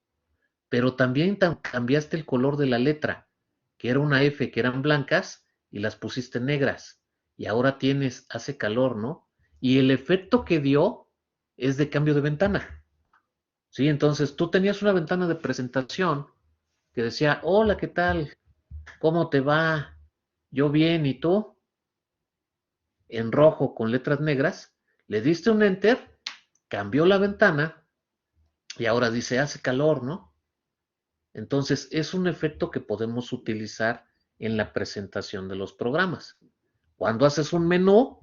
Pero también cambiaste el color de la letra, que era una F que eran blancas y las pusiste negras. Y ahora hace calor, ¿no? Y el efecto que dio es de cambio de ventana. ¿Sí? Entonces tú tenías una ventana de presentación que decía, hola, ¿qué tal? ¿Cómo te va? Yo bien, ¿y tú? En rojo con letras negras, le diste un enter, cambió la ventana y ahora dice, hace calor, ¿no? Entonces, es un efecto que podemos utilizar en la presentación de los programas. Cuando haces un menú,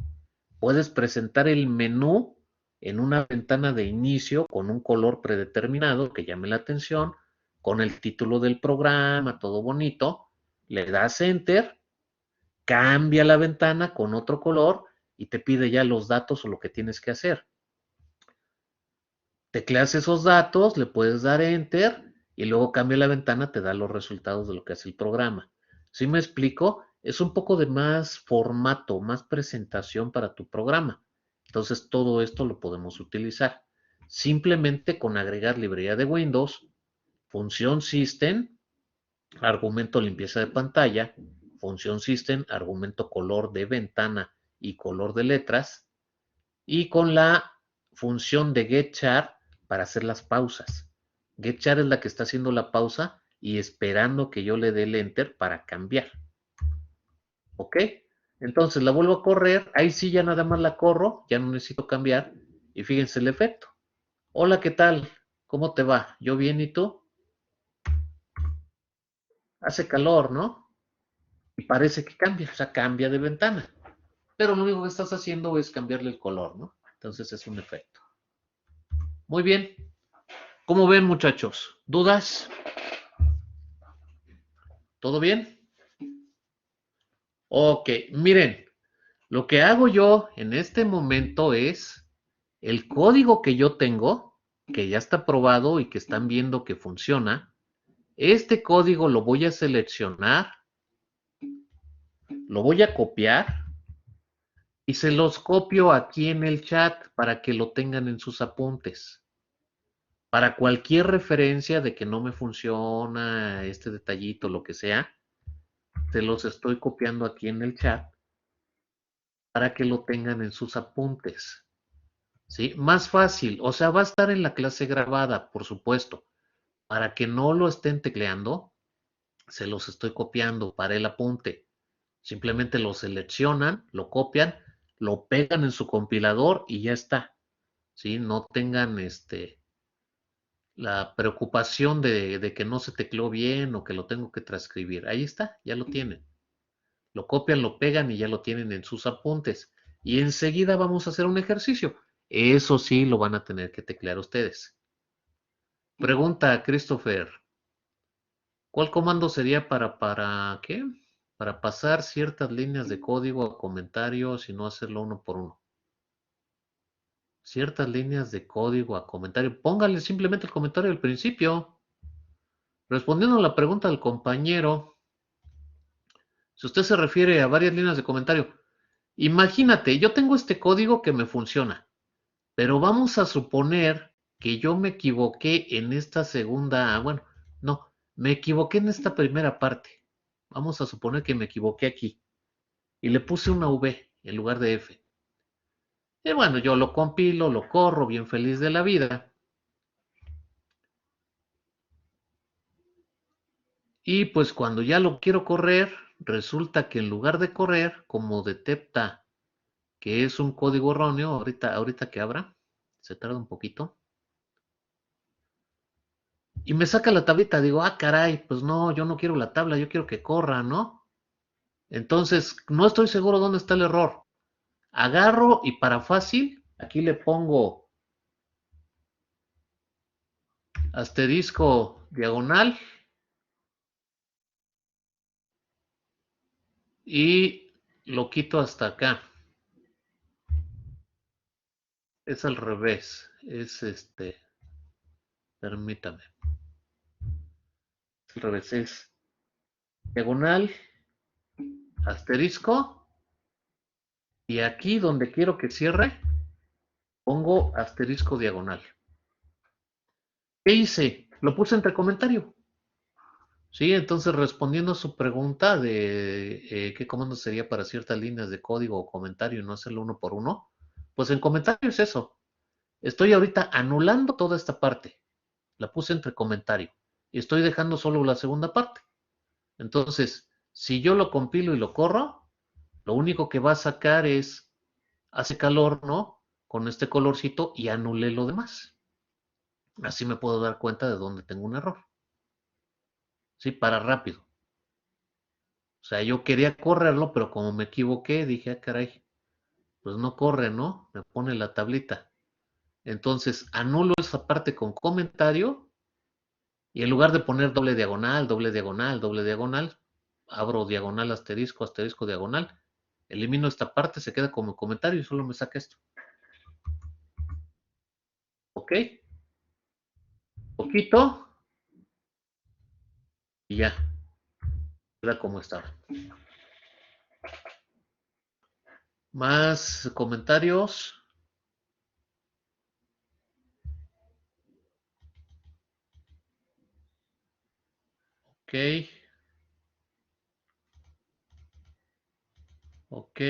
puedes presentar el menú en una ventana de inicio con un color predeterminado que llame la atención, con el título del programa, todo bonito, le das Enter, cambia la ventana con otro color y te pide ya los datos o lo que tienes que hacer. Tecleas esos datos, le puedes dar Enter y luego cambia la ventana, te da los resultados de lo que hace el programa. ¿Sí me explico? Es un poco de más formato, más presentación para tu programa. Entonces todo esto lo podemos utilizar. Simplemente con agregar librería de Windows, función System, argumento limpieza de pantalla, función System, argumento color de ventana y color de letras, y con la función de getChar para hacer las pausas. GetChar es la que está haciendo la pausa y esperando que yo le dé el enter para cambiar. ¿Ok? Entonces la vuelvo a correr, ahí sí ya nada más la corro, ya no necesito cambiar y fíjense el efecto. Hola, ¿qué tal? ¿Cómo te va? ¿Yo bien y tú? Hace calor, ¿no? Y parece que cambia, o sea, cambia de ventana. Pero lo único que estás haciendo es cambiarle el color, ¿no? Entonces es un efecto. Muy bien. ¿Cómo ven, muchachos? ¿Dudas? ¿Todo bien? Ok, miren, lo que hago yo en este momento es el código que yo tengo, que ya está probado y que están viendo que funciona. Este código lo voy a seleccionar, lo voy a copiar y se los copio aquí en el chat para que lo tengan en sus apuntes. Para cualquier referencia de que no me funciona este detallito, lo que sea, se los estoy copiando aquí en el chat para que lo tengan en sus apuntes. ¿Sí? Más fácil, o sea, va a estar en la clase grabada, por supuesto. Para que no lo estén tecleando, se los estoy copiando para el apunte. Simplemente lo seleccionan, lo copian, lo pegan en su compilador y ya está. ¿Sí? No tengan la preocupación de que no se tecleó bien o que lo tengo que transcribir. Ahí está, ya lo tienen. Lo copian, lo pegan y ya lo tienen en sus apuntes. Y enseguida vamos a hacer un ejercicio. Eso sí lo van a tener que teclear ustedes. Pregunta a Christopher, ¿cuál comando sería para qué? Para pasar ciertas líneas de código a comentarios y no hacerlo uno por uno. Ciertas líneas de código a comentario. Póngale simplemente el comentario al principio. Respondiendo a la pregunta del compañero, si usted se refiere a varias líneas de comentario, imagínate, yo tengo este código que me funciona. Pero vamos a suponer que yo me equivoqué en esta segunda, bueno, no, me equivoqué en esta primera parte. Vamos a suponer que me equivoqué aquí y le puse una V en lugar de F. Y bueno, yo lo compilo, lo corro, bien feliz de la vida. Y pues cuando ya lo quiero correr, resulta que en lugar de correr, como detecta que es un código erróneo, ahorita que abra, se tarda un poquito. Y me saca la tablita, digo, ah, caray, pues no, yo no quiero la tabla, yo quiero que corra, ¿no? Entonces, no estoy seguro dónde está el error. Agarro y para fácil, aquí le pongo asterisco diagonal y lo quito hasta acá. Es al revés, es permítame, es al revés, es diagonal, asterisco y aquí donde quiero que cierre, pongo asterisco diagonal. ¿Qué hice? Lo puse entre comentario. Sí, entonces respondiendo a su pregunta de qué comando sería para ciertas líneas de código o comentario y no hacerlo uno por uno, pues en comentario es eso. Estoy ahorita anulando toda esta parte. La puse entre comentario y estoy dejando solo la segunda parte. Entonces, si yo lo compilo y lo corro, lo único que va a sacar es, hace calor, ¿no? Con este colorcito y anulé lo demás. Así me puedo dar cuenta de dónde tengo un error. Sí, para rápido. O sea, yo quería correrlo, pero como me equivoqué, dije, ah, caray, pues no corre, ¿no? Me pone la tablita. Entonces, anulo esa parte con comentario y en lugar de poner doble diagonal, doble diagonal, doble diagonal, abro diagonal, asterisco, asterisco, diagonal, elimino esta parte, se queda como comentario y solo me saca esto. ¿Ok? Poquito y ya, queda como estaba. Más comentarios. Ok, ok.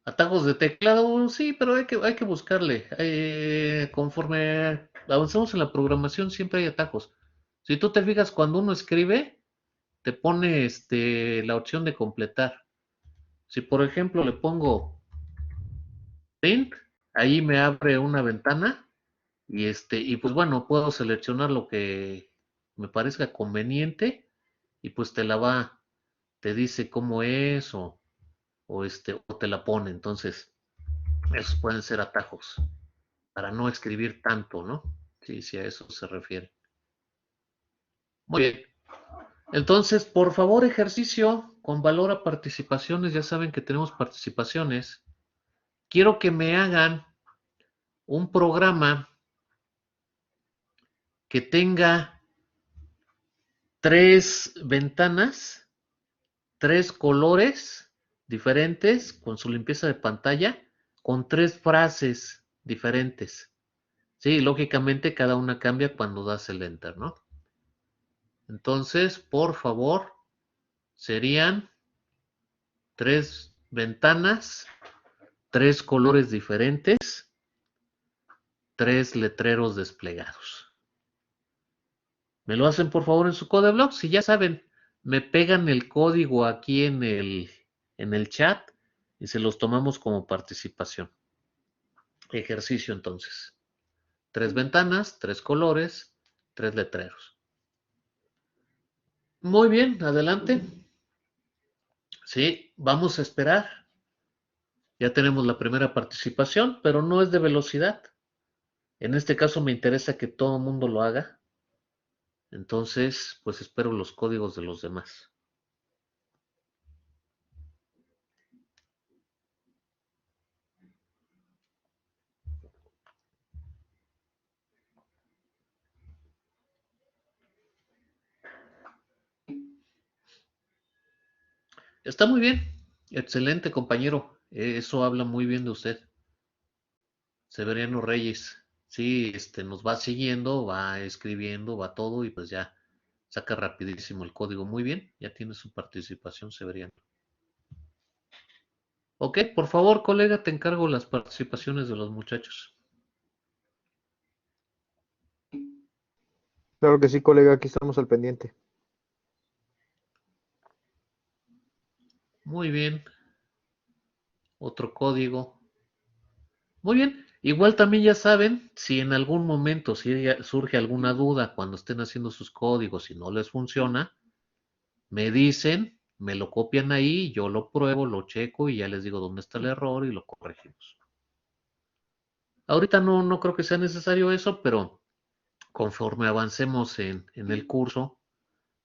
Atajos de teclado, sí, pero hay que buscarle. Conforme avanzamos en la programación, siempre hay atajos. Si tú te fijas, cuando uno escribe, te pone la opción de completar. Si por ejemplo le pongo print, ahí me abre una ventana y pues bueno, puedo seleccionar lo que me parezca conveniente y pues te dice cómo es o te la pone. Entonces, esos pueden ser atajos para no escribir tanto, ¿no? Sí, sí, a eso se refiere. Muy bien. Entonces, por favor, ejercicio con valor a participaciones. Ya saben que tenemos participaciones. Quiero que me hagan un programa que tenga 3 ventanas, 3 colores diferentes con su limpieza de pantalla, con 3 frases diferentes. Sí, lógicamente cada una cambia cuando das el enter, ¿no? Entonces, por favor, serían 3 ventanas, 3 colores diferentes, 3 letreros desplegados. ¿Me lo hacen por favor en su Codeblock? Si ya saben, me pegan el código aquí en el chat y se los tomamos como participación. Ejercicio entonces. 3 ventanas, 3 colores, 3 letreros. Muy bien, adelante. Sí, vamos a esperar. Ya tenemos la primera participación, pero no es de velocidad. En este caso me interesa que todo el mundo lo haga. Entonces, pues espero los códigos de los demás. Está muy bien. Excelente, compañero. Eso habla muy bien de usted. Severiano Reyes. Sí, nos va siguiendo, va escribiendo, va todo y pues ya saca rapidísimo el código. Muy bien, ya tiene su participación, Severiano. Ok, por favor, colega, te encargo las participaciones de los muchachos. Claro que sí, colega, aquí estamos al pendiente. Muy bien, otro código. Muy bien, igual también ya saben, si en algún momento surge alguna duda cuando estén haciendo sus códigos y no les funciona, me dicen, me lo copian ahí, yo lo pruebo, lo checo y ya les digo dónde está el error y lo corregimos. Ahorita no creo que sea necesario eso, pero conforme avancemos en el curso,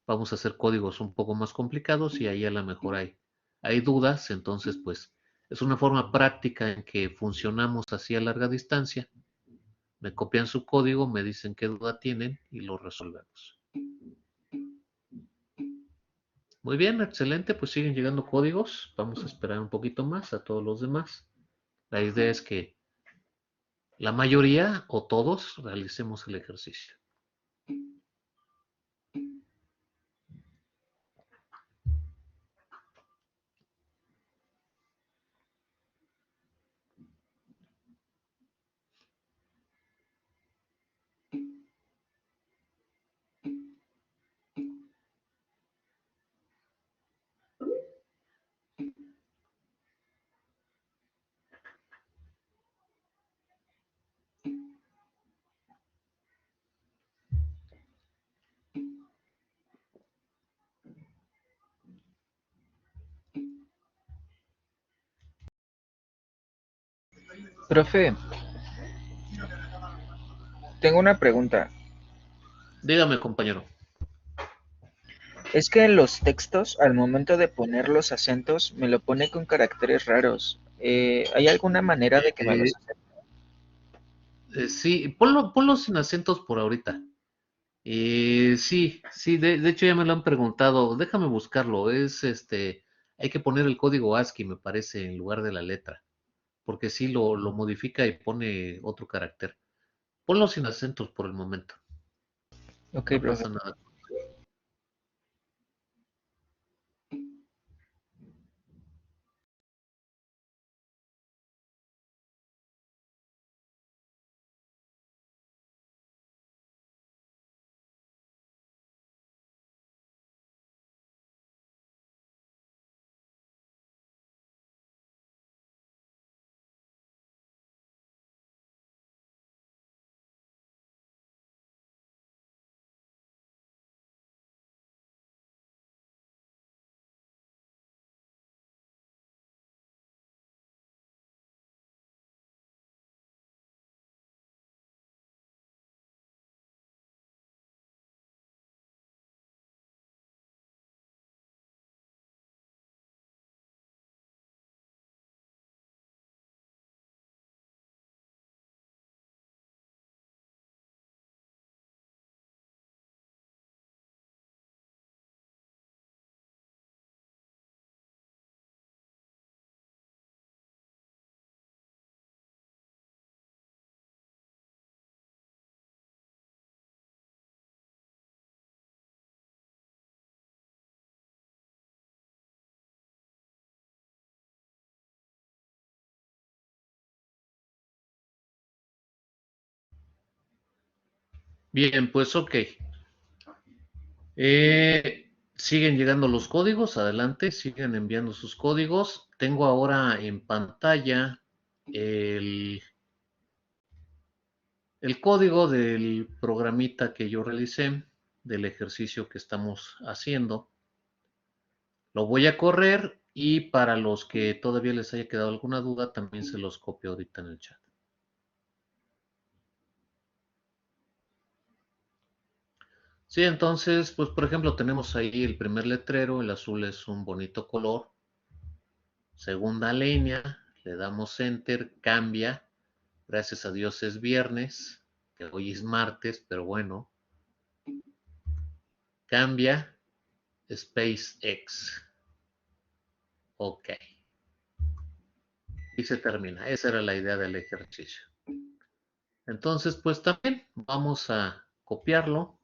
vamos a hacer códigos un poco más complicados y ahí a lo mejor hay dudas, entonces pues es una forma práctica en que funcionamos así a larga distancia. Me copian su código, me dicen qué duda tienen y lo resolvemos. Muy bien, excelente, pues siguen llegando códigos. Vamos a esperar un poquito más a todos los demás. La idea es que la mayoría o todos realicemos el ejercicio. Profe, tengo una pregunta. Dígame, compañero. Es que en los textos, al momento de poner los acentos, me lo pone con caracteres raros. ¿Hay alguna manera de que me los Eh, acepte? sí, ponlo sin acentos por ahorita. Sí, sí, de hecho ya me lo han preguntado. Déjame buscarlo. Hay que poner el código ASCII, me parece, en lugar de la letra, porque sí lo modifica y pone otro carácter. Ponlo sin acentos por el momento. Ok, No profe. pasa nada. Bien, pues ok. Siguen llegando los códigos, adelante, siguen enviando sus códigos. Tengo ahora en pantalla el, el código del programita que yo realicé, del ejercicio que estamos haciendo. Lo voy a correr y para los que todavía les haya quedado alguna duda, también se los copio ahorita en el chat. Sí, entonces, pues por ejemplo, tenemos ahí el primer letrero, el azul es un bonito color. Segunda línea, le damos enter, cambia. Gracias a Dios es viernes, que hoy es martes, pero bueno. Cambia, SpaceX. Ok. Y se termina. Esa era la idea del ejercicio. Entonces, pues también vamos a copiarlo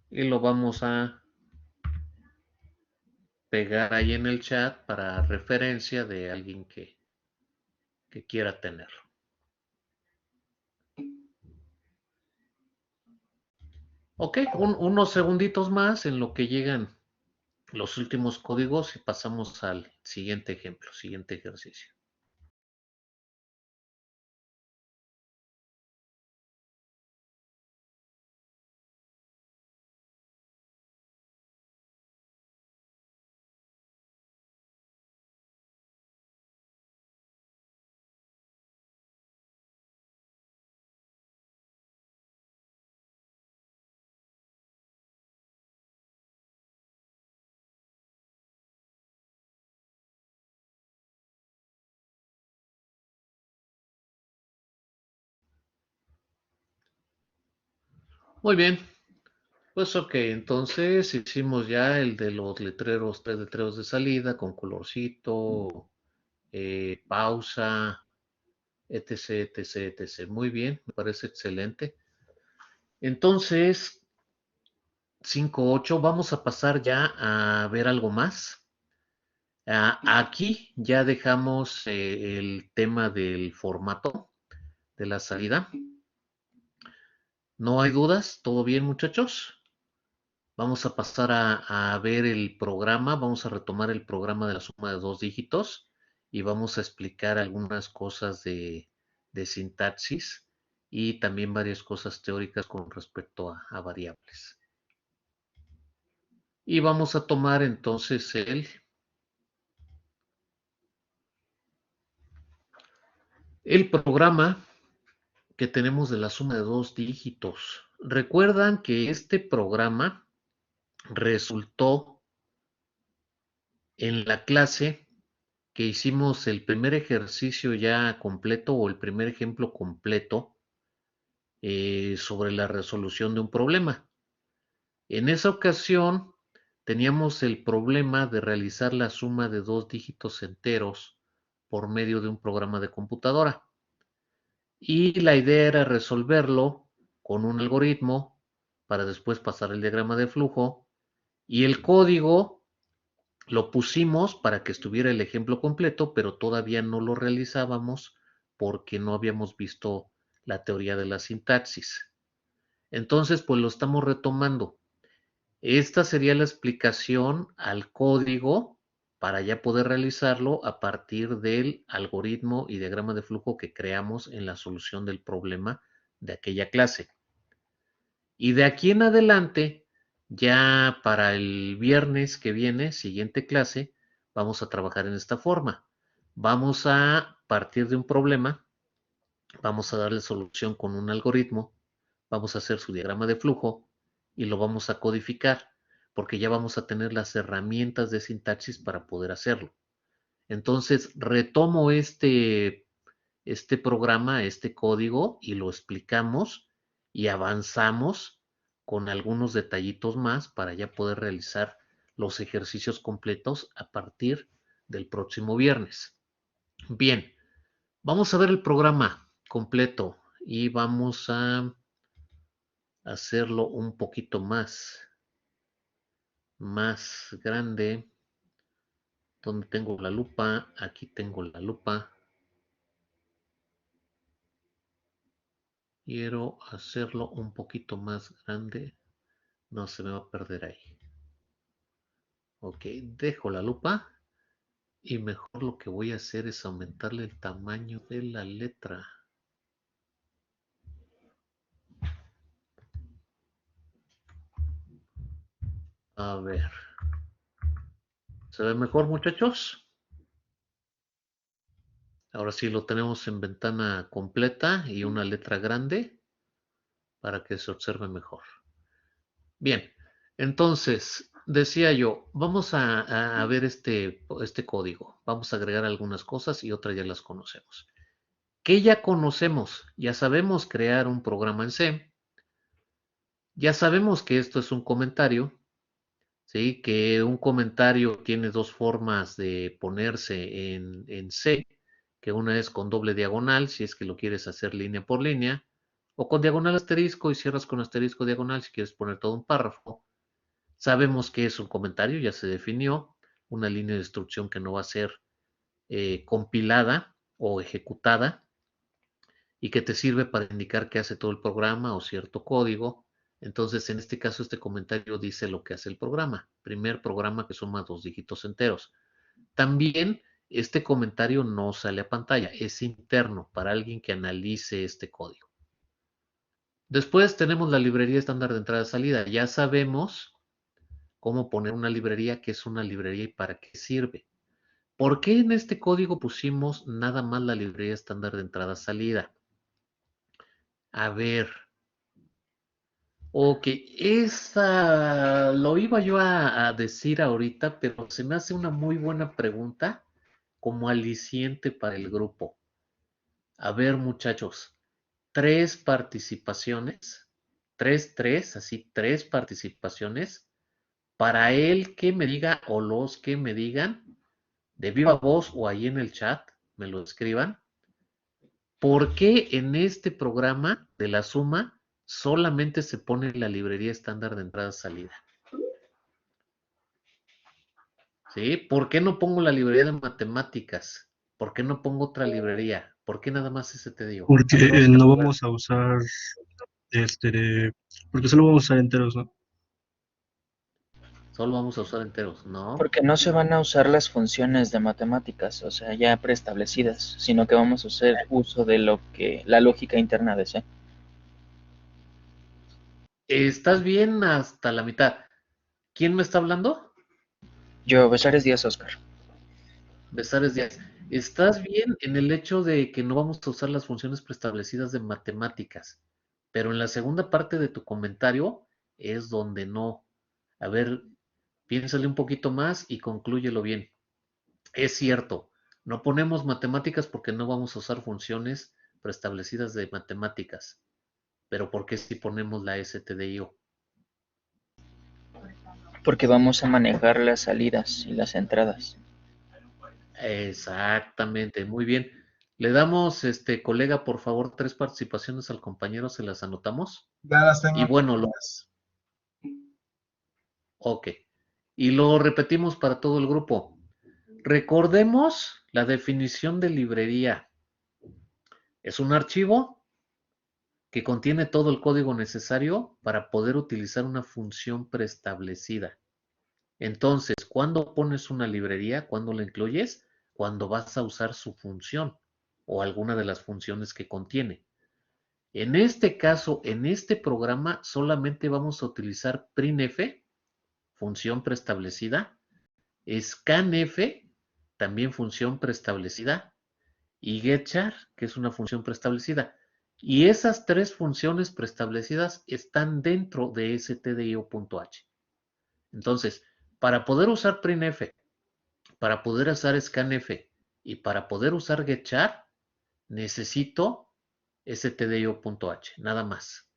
y lo vamos a pegar ahí en el chat para referencia de alguien que quiera tenerlo. Ok, unos segunditos más en lo que llegan los últimos códigos y pasamos al siguiente ejemplo, siguiente ejercicio. Muy bien, pues ok, entonces hicimos ya el de los letreros, 3 letreros de salida con colorcito, pausa, etc, etc, etc. Muy bien, me parece excelente. Entonces, 5.8, vamos a pasar ya a ver algo más. Aquí ya dejamos el tema del formato de la salida. ¿No hay dudas? ¿Todo bien, muchachos? Vamos a pasar a ver el programa, vamos a retomar el programa de la suma de dos dígitos y vamos a explicar algunas cosas de sintaxis y también varias cosas teóricas con respecto a variables. Y vamos a tomar entonces el programa que tenemos de la suma de dos dígitos. Recuerdan que este programa resultó en la clase que hicimos el primer ejercicio ya completo o el primer ejemplo completo sobre la resolución de un problema. En esa ocasión teníamos el problema de realizar la suma de dos dígitos enteros por medio de un programa de computadora. Y la idea era resolverlo con un algoritmo para después pasar el diagrama de flujo y el código lo pusimos para que estuviera el ejemplo completo, pero todavía no lo realizábamos porque no habíamos visto la teoría de la sintaxis. Entonces, pues lo estamos retomando. Esta sería la explicación al código para ya poder realizarlo a partir del algoritmo y diagrama de flujo que creamos en la solución del problema de aquella clase. Y de aquí en adelante, ya para el viernes que viene, siguiente clase, vamos a trabajar en esta forma. Vamos a partir de un problema, vamos a darle solución con un algoritmo, vamos a hacer su diagrama de flujo y lo vamos a codificar, porque ya vamos a tener las herramientas de sintaxis para poder hacerlo. Entonces, retomo este programa, este código, y lo explicamos y avanzamos con algunos detallitos más para ya poder realizar los ejercicios completos a partir del próximo viernes. Bien, vamos a ver el programa completo y vamos a hacerlo un poquito más grande. ¿Dónde tengo la lupa? Aquí tengo la lupa. Quiero hacerlo un poquito más grande. No se me va a perder ahí. Ok, dejo la lupa y mejor lo que voy a hacer es aumentarle el tamaño de la letra. A ver. ¿Se ve mejor, muchachos? Ahora sí lo tenemos en ventana completa y una letra grande para que se observe mejor. Bien, entonces, decía yo, vamos a ver este código. Vamos a agregar algunas cosas y otras ya las conocemos. ¿Qué ya conocemos? Ya sabemos crear un programa en C. Ya sabemos que esto es un comentario, ¿sí? Que un comentario tiene dos formas de ponerse en C, que una es con doble diagonal, si es que lo quieres hacer línea por línea, o con diagonal asterisco y cierras con asterisco diagonal si quieres poner todo un párrafo. Sabemos que es un comentario, ya se definió, una línea de instrucción que no va a ser compilada o ejecutada y que te sirve para indicar qué hace todo el programa o cierto código. Entonces, en este caso, este comentario dice lo que hace el programa. Primer programa que suma dos dígitos enteros. También este comentario no sale a pantalla, es interno para alguien que analice este código. Después tenemos la librería estándar de entrada-salida. Ya sabemos cómo poner una librería, qué es una librería y para qué sirve. ¿Por qué en este código pusimos nada más la librería estándar de entrada-salida? A ver. Ok, esa lo iba yo a decir ahorita, pero se me hace una muy buena pregunta como aliciente para el grupo. A ver, muchachos, tres participaciones, así, tres participaciones para el que me diga o los que me digan de viva voz o ahí en el chat, me lo escriban. ¿Por qué en este programa de la suma solamente se pone la librería estándar de entrada-salida? ¿Sí? ¿Por qué no pongo la librería de matemáticas? ¿Por qué no pongo otra librería? ¿Por qué nada más ese te digo? Porque A ver, Oscar, no vamos a usar, porque solo vamos a usar enteros, ¿no? solo vamos a usar enteros, ¿no? Porque no se van a usar las funciones de matemáticas, o sea, ya preestablecidas, sino que vamos a hacer uso de la lógica interna de C. Estás bien hasta la mitad. ¿Quién me está hablando? Yo, Besares Díaz Oscar. Besares Díaz. Estás bien en el hecho de que no vamos a usar las funciones preestablecidas de matemáticas, pero en la segunda parte de tu comentario es donde no. A ver, piénsale un poquito más y conclúyelo bien. Es cierto, no ponemos matemáticas porque no vamos a usar funciones preestablecidas de matemáticas, pero ¿por qué si ponemos la stdio? Porque vamos a manejar las salidas y las entradas. Exactamente, muy bien. Le damos, colega, por favor, 3 participaciones al compañero, se las anotamos. Ya las Y tengo. bueno, ok. Y lo repetimos para todo el grupo. Recordemos la definición de librería. Es un archivo que contiene todo el código necesario para poder utilizar una función preestablecida. Entonces, ¿cuándo pones una librería? ¿Cuándo la incluyes? Cuando vas a usar su función o alguna de las funciones que contiene. En este caso, en este programa, solamente vamos a utilizar printf, función preestablecida, scanf, también función preestablecida, y getchar, que es una función preestablecida. Y esas 3 funciones preestablecidas están dentro de stdio.h. Entonces, para poder usar printf, para poder usar scanf y para poder usar getchar, necesito stdio.h, nada más.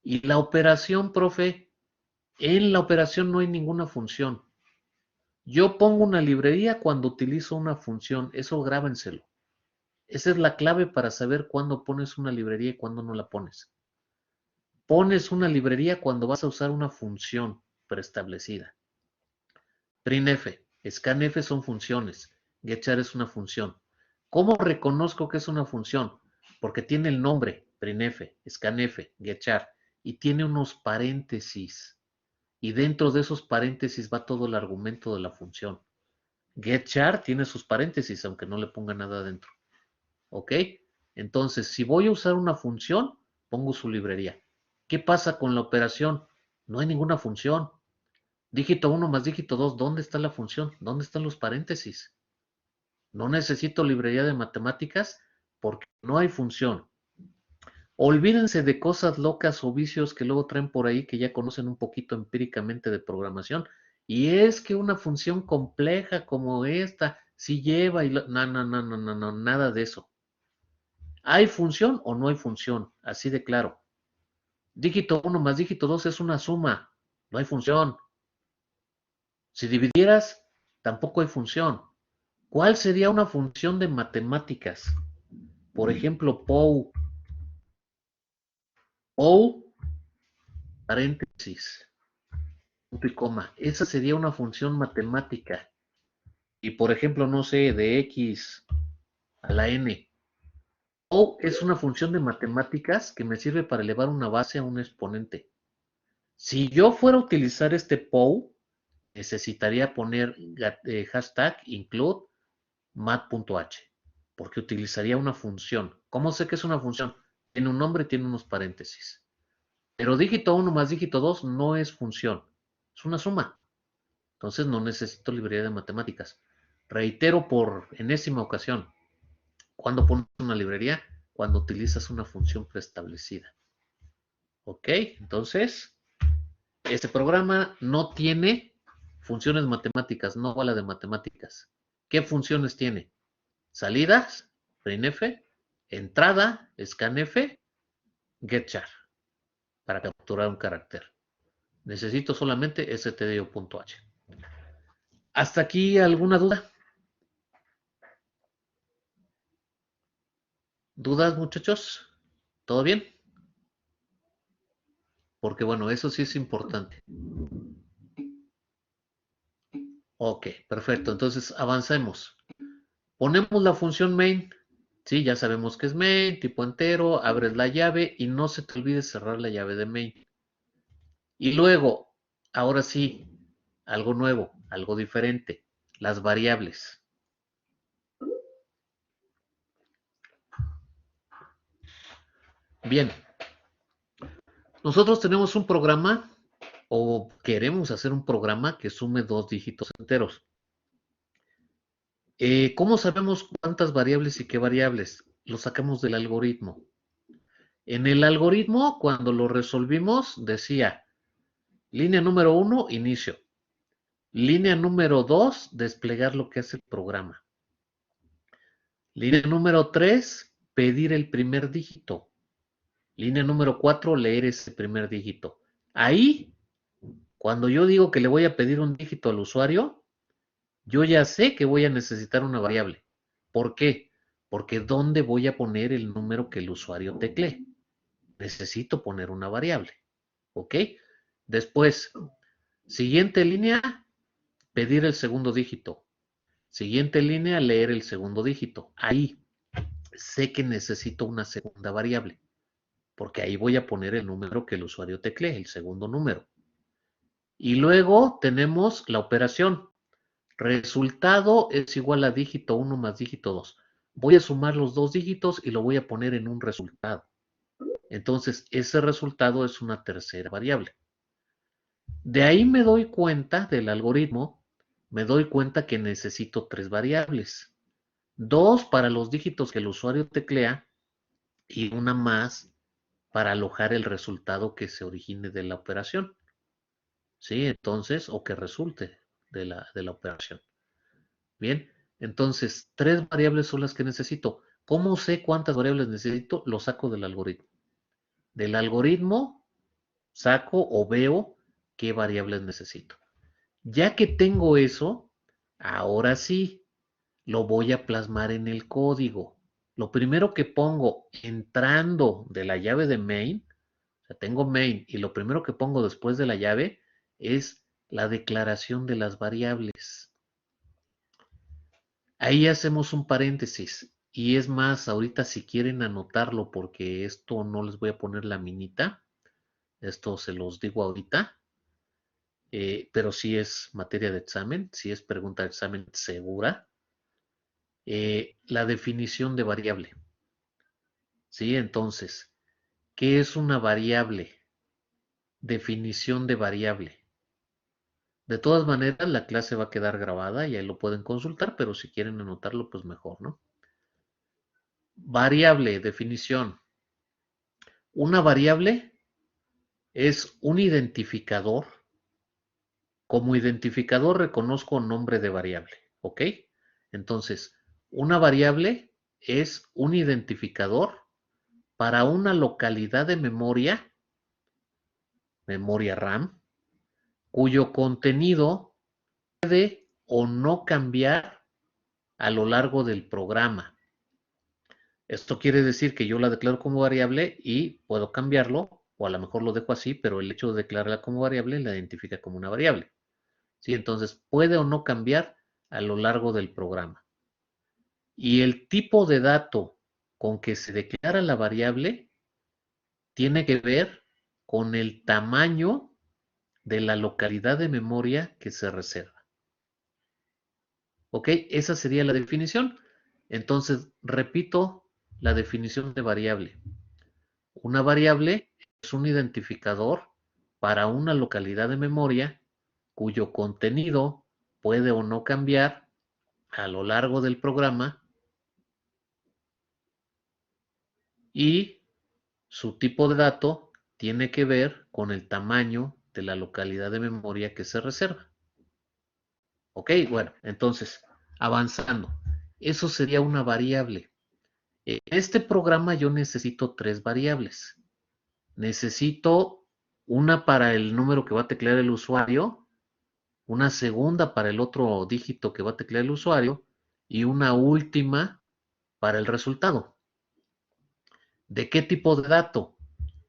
Y la operación, profe, en la operación no hay ninguna función. Yo pongo una librería cuando utilizo una función, eso grábenselo. Esa es la clave para saber cuándo pones una librería y cuándo no la pones. Pones una librería cuando vas a usar una función preestablecida. Printf, scanf son funciones, getchar es una función. ¿Cómo reconozco que es una función? Porque tiene el nombre, printf, scanf, getchar, y tiene unos paréntesis. Y dentro de esos paréntesis va todo el argumento de la función. Getchar tiene sus paréntesis, aunque no le ponga nada dentro. ¿Ok? Entonces, si voy a usar una función, pongo su librería. ¿Qué pasa con la operación? No hay ninguna función. Dígito 1 más dígito 2, ¿dónde está la función? ¿Dónde están los paréntesis? No necesito librería de matemáticas porque no hay función. Olvídense de cosas locas o vicios que luego traen por ahí que ya conocen un poquito empíricamente de programación. Y es que una función compleja como esta, si lleva y no, no, no, no, no, no, nada de eso. ¿Hay función o no hay función? Así de claro. Dígito 1 más dígito 2 es una suma. No hay función. Si dividieras, tampoco hay función. ¿Cuál sería una función de matemáticas? Por ejemplo, POU. POU, paréntesis, punto y coma. Esa sería una función matemática. Y por ejemplo, no sé, de X a la N. POU es una función de matemáticas que me sirve para elevar una base a un exponente. Si yo fuera a utilizar este POU, necesitaría poner hashtag include mat.h, porque utilizaría una función. ¿Cómo sé que es una función? Tiene un nombre y tiene unos paréntesis. Pero dígito 1 más dígito 2 no es función, es una suma. Entonces no necesito librería de matemáticas. Reitero por enésima ocasión, ¿cuándo pones una librería? Cuando utilizas una función preestablecida. ¿Ok? Entonces, este programa no tiene funciones matemáticas, no va la de matemáticas. ¿Qué funciones tiene? Salidas, printf, entrada, scanf, getchar, para capturar un carácter. Necesito solamente stdio.h. ¿Hasta aquí alguna duda? ¿Dudas, muchachos? ¿Todo bien? Porque bueno, eso sí es importante. Ok, perfecto. Entonces avancemos. Ponemos la función main. Sí, ya sabemos que es main, tipo entero, abres la llave y no se te olvide cerrar la llave de main. Y luego, ahora sí, algo nuevo, algo diferente, las variables. Bien, nosotros tenemos un programa o queremos hacer un programa que sume 2 dígitos enteros. ¿Cómo sabemos cuántas variables y qué variables? Lo sacamos del algoritmo. En el algoritmo, cuando lo resolvimos, decía, línea número 1, inicio. Línea número 2, desplegar lo que hace el programa. Línea número 3, pedir el primer dígito. Línea número 4, leer ese primer dígito. Ahí, cuando yo digo que le voy a pedir un dígito al usuario, yo ya sé que voy a necesitar una variable. ¿Por qué? Porque ¿dónde voy a poner el número que el usuario teclee? Necesito poner una variable. ¿Ok? Después, siguiente línea, pedir el segundo dígito. Siguiente línea, leer el segundo dígito. Ahí sé que necesito una segunda variable, porque ahí voy a poner el número que el usuario teclee, el segundo número. Y luego tenemos la operación. Resultado es igual a dígito 1 más dígito 2. Voy a sumar los dos dígitos y lo voy a poner en un resultado. Entonces, ese resultado es una tercera variable. De ahí me doy cuenta del algoritmo, me doy cuenta que necesito 3 variables. 2 para los dígitos que el usuario teclea y una más para alojar el resultado que se origine de la operación. ¿Sí? Entonces, o que resulte de la operación. Bien, entonces, 3 variables son las que necesito. ¿Cómo sé cuántas variables necesito? Lo saco del algoritmo. Del algoritmo saco o veo qué variables necesito. Ya que tengo eso, ahora sí, lo voy a plasmar en el código. Lo primero que pongo entrando de la llave de main, o sea, tengo main y lo primero que pongo después de la llave es la declaración de las variables. Ahí hacemos un paréntesis y es más, ahorita si quieren anotarlo porque esto no les voy a poner la minita, esto se los digo ahorita, pero sí es materia de examen, sí es pregunta de examen segura. La definición de variable. ¿Sí? Entonces, ¿qué es una variable? Definición de variable. De todas maneras, la clase va a quedar grabada y ahí lo pueden consultar, pero si quieren anotarlo, pues mejor, ¿no? Variable, definición. Una variable es un identificador. Como identificador reconozco nombre de variable, ¿ok? Entonces, una variable es un identificador para una localidad de memoria RAM, cuyo contenido puede o no cambiar a lo largo del programa. Esto quiere decir que yo la declaro como variable y puedo cambiarlo, o a lo mejor lo dejo así, pero el hecho de declararla como variable la identifica como una variable. ¿Sí? Entonces, puede o no cambiar a lo largo del programa. Y el tipo de dato con que se declara la variable tiene que ver con el tamaño de la localidad de memoria que se reserva. ¿Ok? Esa sería la definición. Entonces, repito la definición de variable. Una variable es un identificador para una localidad de memoria cuyo contenido puede o no cambiar a lo largo del programa y su tipo de dato tiene que ver con el tamaño de la localidad de memoria que se reserva. Ok, bueno, entonces, avanzando. Eso sería una variable. En este programa yo necesito 3 variables. Necesito una para el número que va a teclear el usuario, una segunda para el otro dígito que va a teclear el usuario y una última para el resultado. ¿De qué tipo de dato?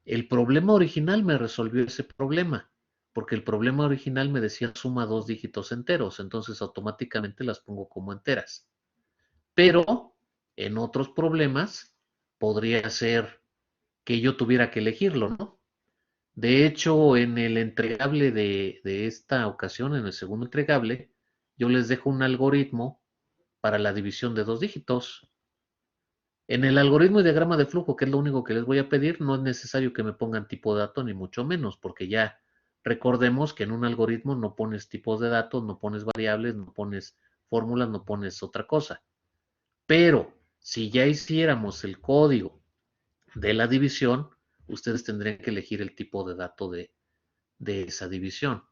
El problema original me resolvió ese problema, porque el problema original me decía suma 2 dígitos enteros, entonces automáticamente las pongo como enteras. Pero en otros problemas podría ser que yo tuviera que elegirlo, ¿no? De hecho, en el entregable de esta ocasión, en el segundo entregable, yo les dejo un algoritmo para la división de 2 dígitos. En el algoritmo y diagrama de flujo, que es lo único que les voy a pedir, no es necesario que me pongan tipo de dato, ni mucho menos, porque ya Recordemos que en un algoritmo no pones tipos de datos, no pones variables, no pones fórmulas, no pones otra cosa. Pero si ya hiciéramos el código de la división, ustedes tendrían que elegir el tipo de dato de esa división,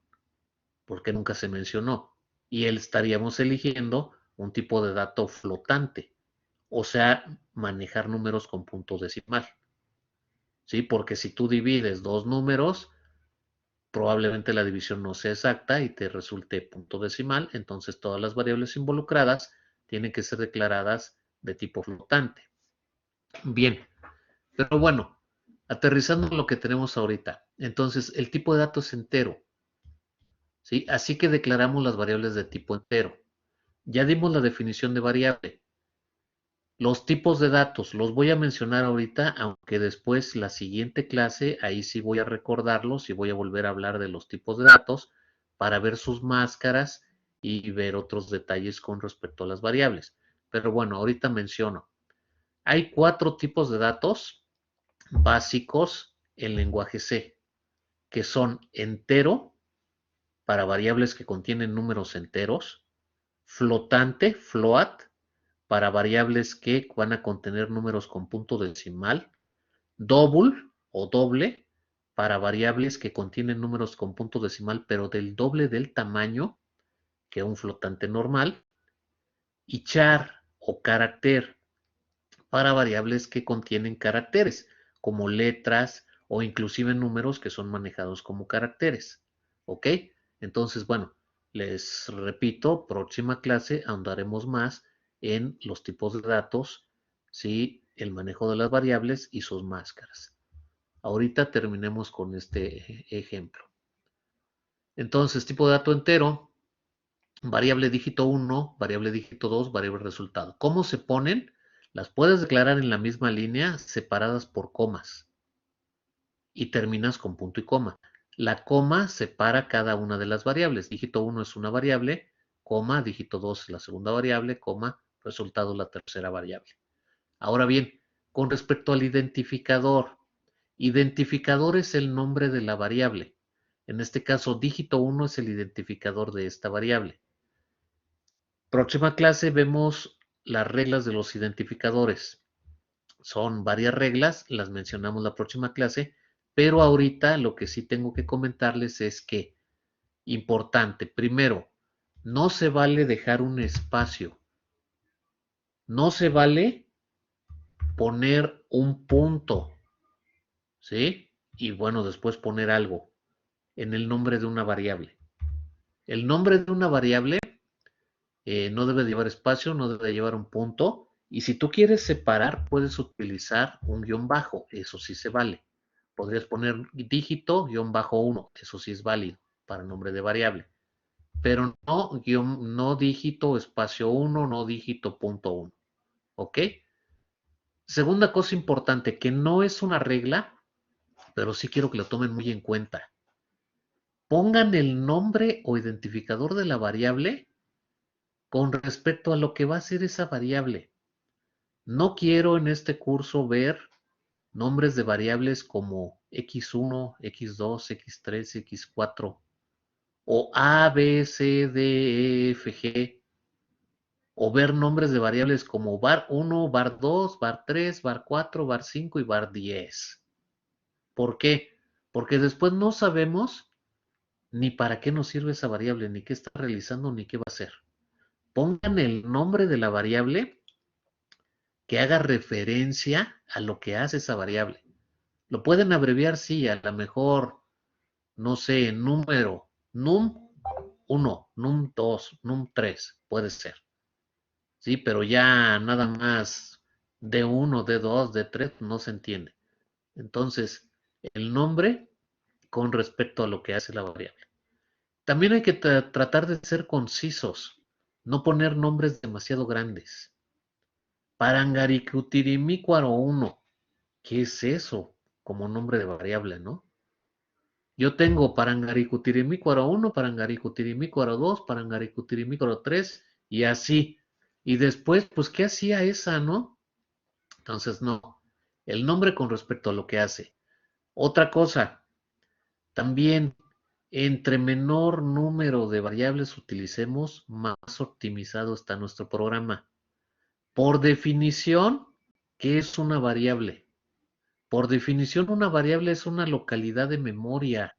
porque nunca se mencionó. Y estaríamos eligiendo un tipo de dato flotante, o sea, manejar números con punto decimal. ¿Sí? Porque si tú divides dos números, probablemente la división no sea exacta y te resulte punto decimal, entonces todas las variables involucradas tienen que ser declaradas de tipo flotante. Bien, pero bueno, aterrizando en lo que tenemos ahorita, entonces el tipo de dato es entero, ¿sí? Así que declaramos las variables de tipo entero. Ya dimos la definición de variable. Los tipos de datos los voy a mencionar ahorita, aunque después la siguiente clase, ahí sí voy a recordarlos y voy a volver a hablar de los tipos de datos para ver sus máscaras y ver otros detalles con respecto a las variables. Pero bueno, ahorita menciono. Hay 4 tipos de datos básicos en lenguaje C, que son entero, para variables que contienen números enteros, flotante, float, para variables que van a contener números con punto decimal, double o doble, para variables que contienen números con punto decimal, pero del doble del tamaño que un flotante normal, y char o carácter, para variables que contienen caracteres, como letras o inclusive números que son manejados como caracteres. ¿Ok? Entonces, bueno, les repito, próxima clase ahondaremos más en los tipos de datos, ¿sí? El manejo de las variables y sus máscaras. Ahorita terminemos con este ejemplo. Entonces, tipo de dato entero, variable dígito 1, variable dígito 2, variable resultado. ¿Cómo se ponen? Las puedes declarar en la misma línea, separadas por comas, y terminas con punto y coma. La coma separa cada una de las variables. Dígito 1 es una variable, coma, dígito 2 es la segunda variable, coma, resultado la tercera variable. Ahora bien, con respecto al identificador, identificador es el nombre de la variable. En este caso, dígito 1 es el identificador de esta variable. Próxima clase vemos las reglas de los identificadores. Son varias reglas, las mencionamos la próxima clase, pero ahorita lo que sí tengo que comentarles es que, importante, primero, no se vale dejar un espacio. No se vale poner un punto, ¿sí? Y bueno, después poner algo en el nombre de una variable. El nombre de una variable no debe llevar espacio, no debe llevar un punto. Y si tú quieres separar, puedes utilizar un guión bajo, eso sí se vale. Podrías poner dígito, guión bajo 1, eso sí es válido para nombre de variable. Pero no dígito espacio 1, no dígito punto 1. ¿Ok? Segunda cosa importante, que no es una regla, pero sí quiero que lo tomen muy en cuenta. Pongan el nombre o identificador de la variable con respecto a lo que va a ser esa variable. No quiero en este curso ver nombres de variables como x1, x2, x3, x4 o a, b, c, d, e, f, g, o ver nombres de variables como var1, var2, var3, var4, var5 y var10. ¿Por qué? Porque después no sabemos ni para qué nos sirve esa variable, ni qué está realizando, ni qué va a hacer. Pongan el nombre de la variable que haga referencia a lo que hace esa variable. Lo pueden abreviar, sí, a lo mejor, no sé, número, num1, num2, num3, puede ser. Sí, pero ya nada más D1, D2, D3 no se entiende. Entonces, el nombre con respecto a lo que hace la variable. También hay que tratar de ser concisos, no poner nombres demasiado grandes. Parangaricutirimícuaro 1. ¿Qué es eso? Como nombre de variable, ¿no? Yo tengo Parangaricutirimícuaro 1, Parangaricutirimícuaro 2, Parangaricutirimícuaro 3 y así. Y después, pues, ¿qué hacía esa, no? Entonces, no. El nombre con respecto a lo que hace. Otra cosa, también Entre menor número de variables utilicemos, más optimizado está nuestro programa. Por definición, ¿qué es una variable? Por definición, una variable es una localidad de memoria.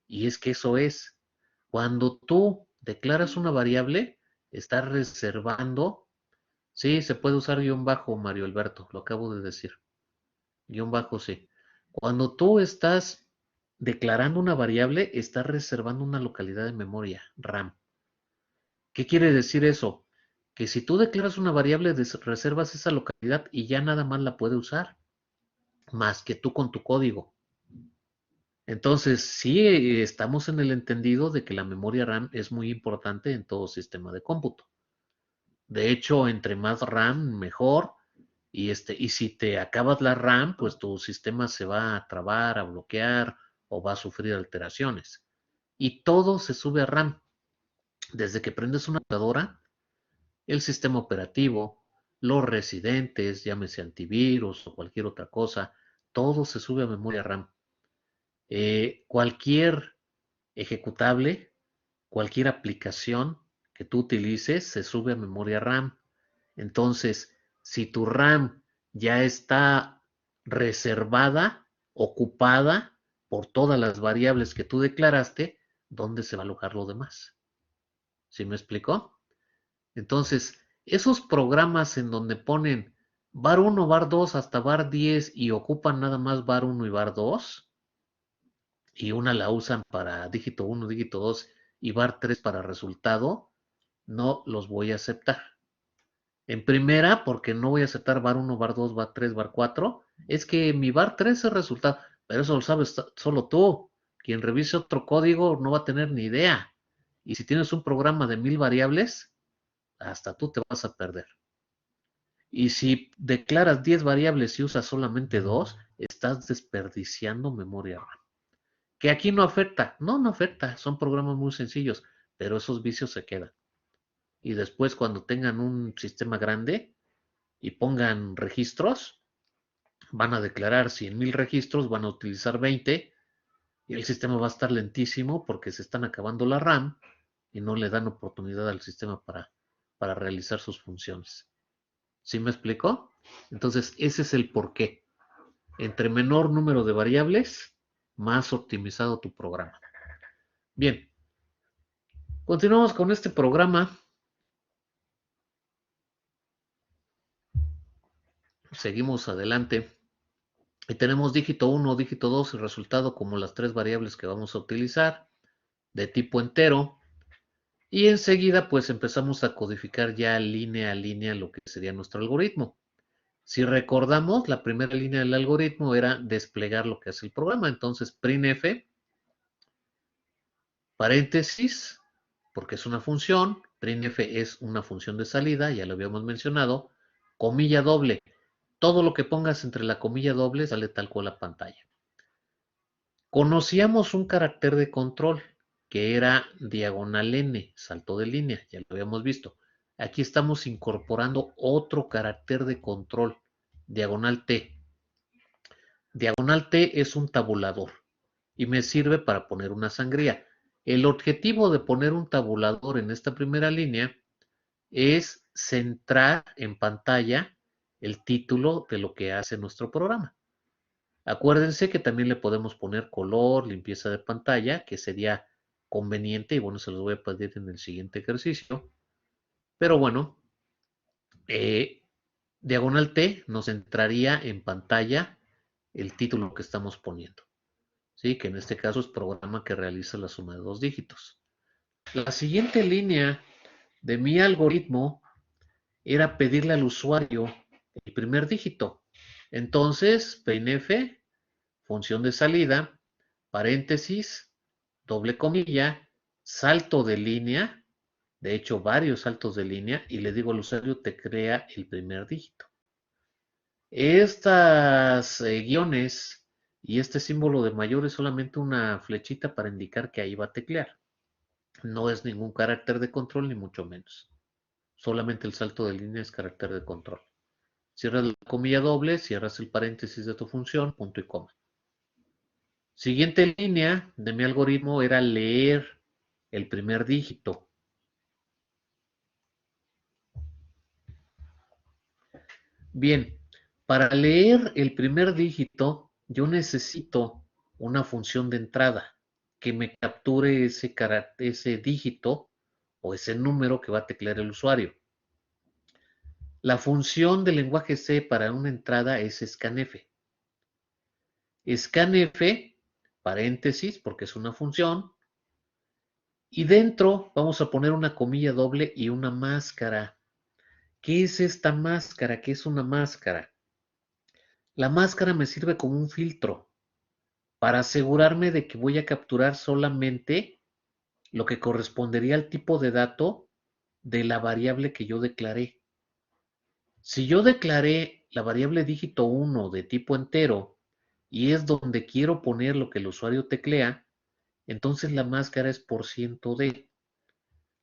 Y es que eso es. Cuando tú declaras una variable, estás reservando. Sí, se puede usar guión bajo, Mario Alberto, lo acabo de decir. Guión bajo, sí. Cuando tú estás declarando una variable, estás reservando una localidad de memoria, RAM. ¿Qué quiere decir eso? Que si tú declaras una variable, reservas esa localidad y ya nada más la puede usar, más que tú con tu código. Entonces, sí estamos en el entendido de que la memoria RAM es muy importante en todo sistema de cómputo. De hecho, entre más RAM, mejor. Y si te acabas la RAM, pues tu sistema se va a trabar, a bloquear o va a sufrir alteraciones. Y todo se sube a RAM. Desde que prendes una computadora, el sistema operativo, los residentes, llámese antivirus o cualquier otra cosa, todo se sube a memoria RAM. Cualquier ejecutable, cualquier aplicación que tú utilices se sube a memoria RAM. Entonces, si tu RAM ya está reservada, ocupada por todas las variables que tú declaraste, ¿dónde se va a alojar lo demás? ¿Sí me explicó? Entonces, esos programas en donde ponen var 1, var 2 hasta var 10 y ocupan nada más var 1 y var 2, y una la usan para dígito 1, dígito 2 y var 3 para resultado, no los voy a aceptar. En primera, porque no voy a aceptar var 1, var 2, var 3, var 4, es que mi var 3 es resultado, pero eso lo sabes solo tú. Quien revise otro código no va a tener ni idea. Y si tienes un programa de 1000 variables, hasta tú te vas a perder. Y si declaras 10 variables y usas solamente 2, estás desperdiciando memoria RAM. Que aquí no afecta. No, no afecta. Son programas muy sencillos, pero esos vicios se quedan. Y después cuando tengan un sistema grande y pongan registros, van a declarar 100,000 registros, van a utilizar 20 y el sistema va a estar lentísimo porque se están acabando la RAM y no le dan oportunidad al sistema para realizar sus funciones. ¿Sí me explicó? Entonces, ese es el porqué. Entre menor número de variables, más optimizado tu programa. Bien, continuamos con este programa. Seguimos adelante. Y tenemos dígito 1, dígito 2 y resultado como las tres variables que vamos a utilizar de tipo entero. Y enseguida pues empezamos a codificar ya línea a línea lo que sería nuestro algoritmo. Si recordamos, la primera línea del algoritmo era desplegar lo que hace el programa. Entonces, printf, paréntesis, porque es una función, printf es una función de salida, ya lo habíamos mencionado, comilla doble. Todo lo que pongas entre la comilla doble sale tal cual la pantalla. Conocíamos un carácter de control que era diagonal n, salto de línea, ya lo habíamos visto. Aquí estamos incorporando otro carácter de control, diagonal t. Diagonal t es un tabulador y me sirve para poner una sangría. El objetivo de poner un tabulador en esta primera línea es centrar en pantalla el título de lo que hace nuestro programa. Acuérdense que también le podemos poner color, limpieza de pantalla, que sería conveniente, y bueno, se los voy a pedir en el siguiente ejercicio. Pero bueno, diagonal T nos centraría en pantalla el título que estamos poniendo. ¿Sí? Que en este caso es programa que realiza la suma de dos dígitos. La siguiente línea de mi algoritmo era pedirle al usuario el primer dígito. Entonces, printf, función de salida, paréntesis, doble comilla, salto de línea, de hecho varios saltos de línea, y le digo al usuario te crea el primer dígito. Estas guiones y este símbolo de mayor es solamente una flechita para indicar que ahí va a teclear. No es ningún carácter de control ni mucho menos. Solamente el salto de línea es carácter de control. Cierras la comilla doble, cierras el paréntesis de tu función, punto y coma. Siguiente línea de mi algoritmo era leer el primer dígito. Bien, para leer el primer dígito, yo necesito una función de entrada que me capture ese dígito o ese número que va a teclear el usuario. La función del lenguaje C para una entrada es scanf. Scanf, paréntesis, porque es una función, y dentro vamos a poner una comilla doble y una máscara. ¿Qué es esta máscara? ¿Qué es una máscara? La máscara me sirve como un filtro para asegurarme de que voy a capturar solamente lo que correspondería al tipo de dato de la variable que yo declaré. Si yo declaré la variable dígito 1 de tipo entero y es donde quiero poner lo que el usuario teclea, entonces la máscara es %d.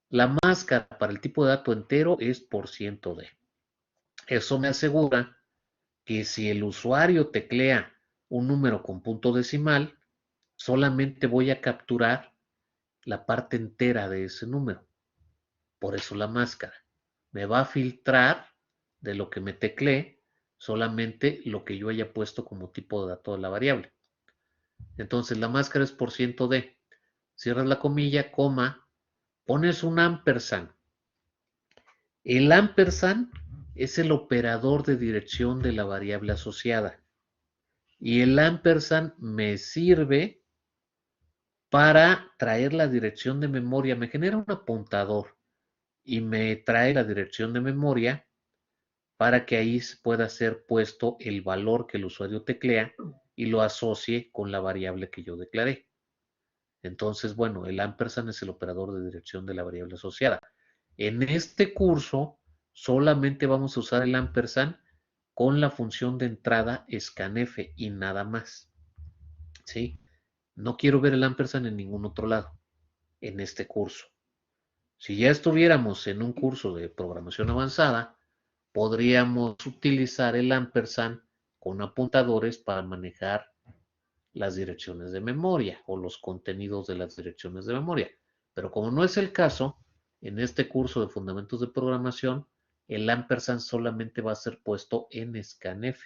La máscara para el tipo de dato entero es %d. Eso me asegura que si el usuario teclea un número con punto decimal, solamente voy a capturar la parte entera de ese número. Por eso la máscara. Me va a filtrar de lo que me teclee solamente lo que yo haya puesto como tipo de dato de la variable. Entonces la máscara es %d. Cierras la comilla, coma, pones un ampersand. El ampersand es el operador de dirección de la variable asociada. Y el ampersand me sirve para traer la dirección de memoria. Me genera un apuntador y me trae la dirección de memoria para que ahí pueda ser puesto el valor que el usuario teclea y lo asocie con la variable que yo declaré. Entonces, bueno, el ampersand es el operador de dirección de la variable asociada. En este curso solamente vamos a usar el ampersand con la función de entrada scanf y nada más. ¿Sí? No quiero ver el ampersand en ningún otro lado en este curso. Si ya estuviéramos en un curso de programación avanzada, podríamos utilizar el ampersand con apuntadores para manejar las direcciones de memoria o los contenidos de las direcciones de memoria. Pero como no es el caso, en este curso de fundamentos de programación, el ampersand solamente va a ser puesto en scanf.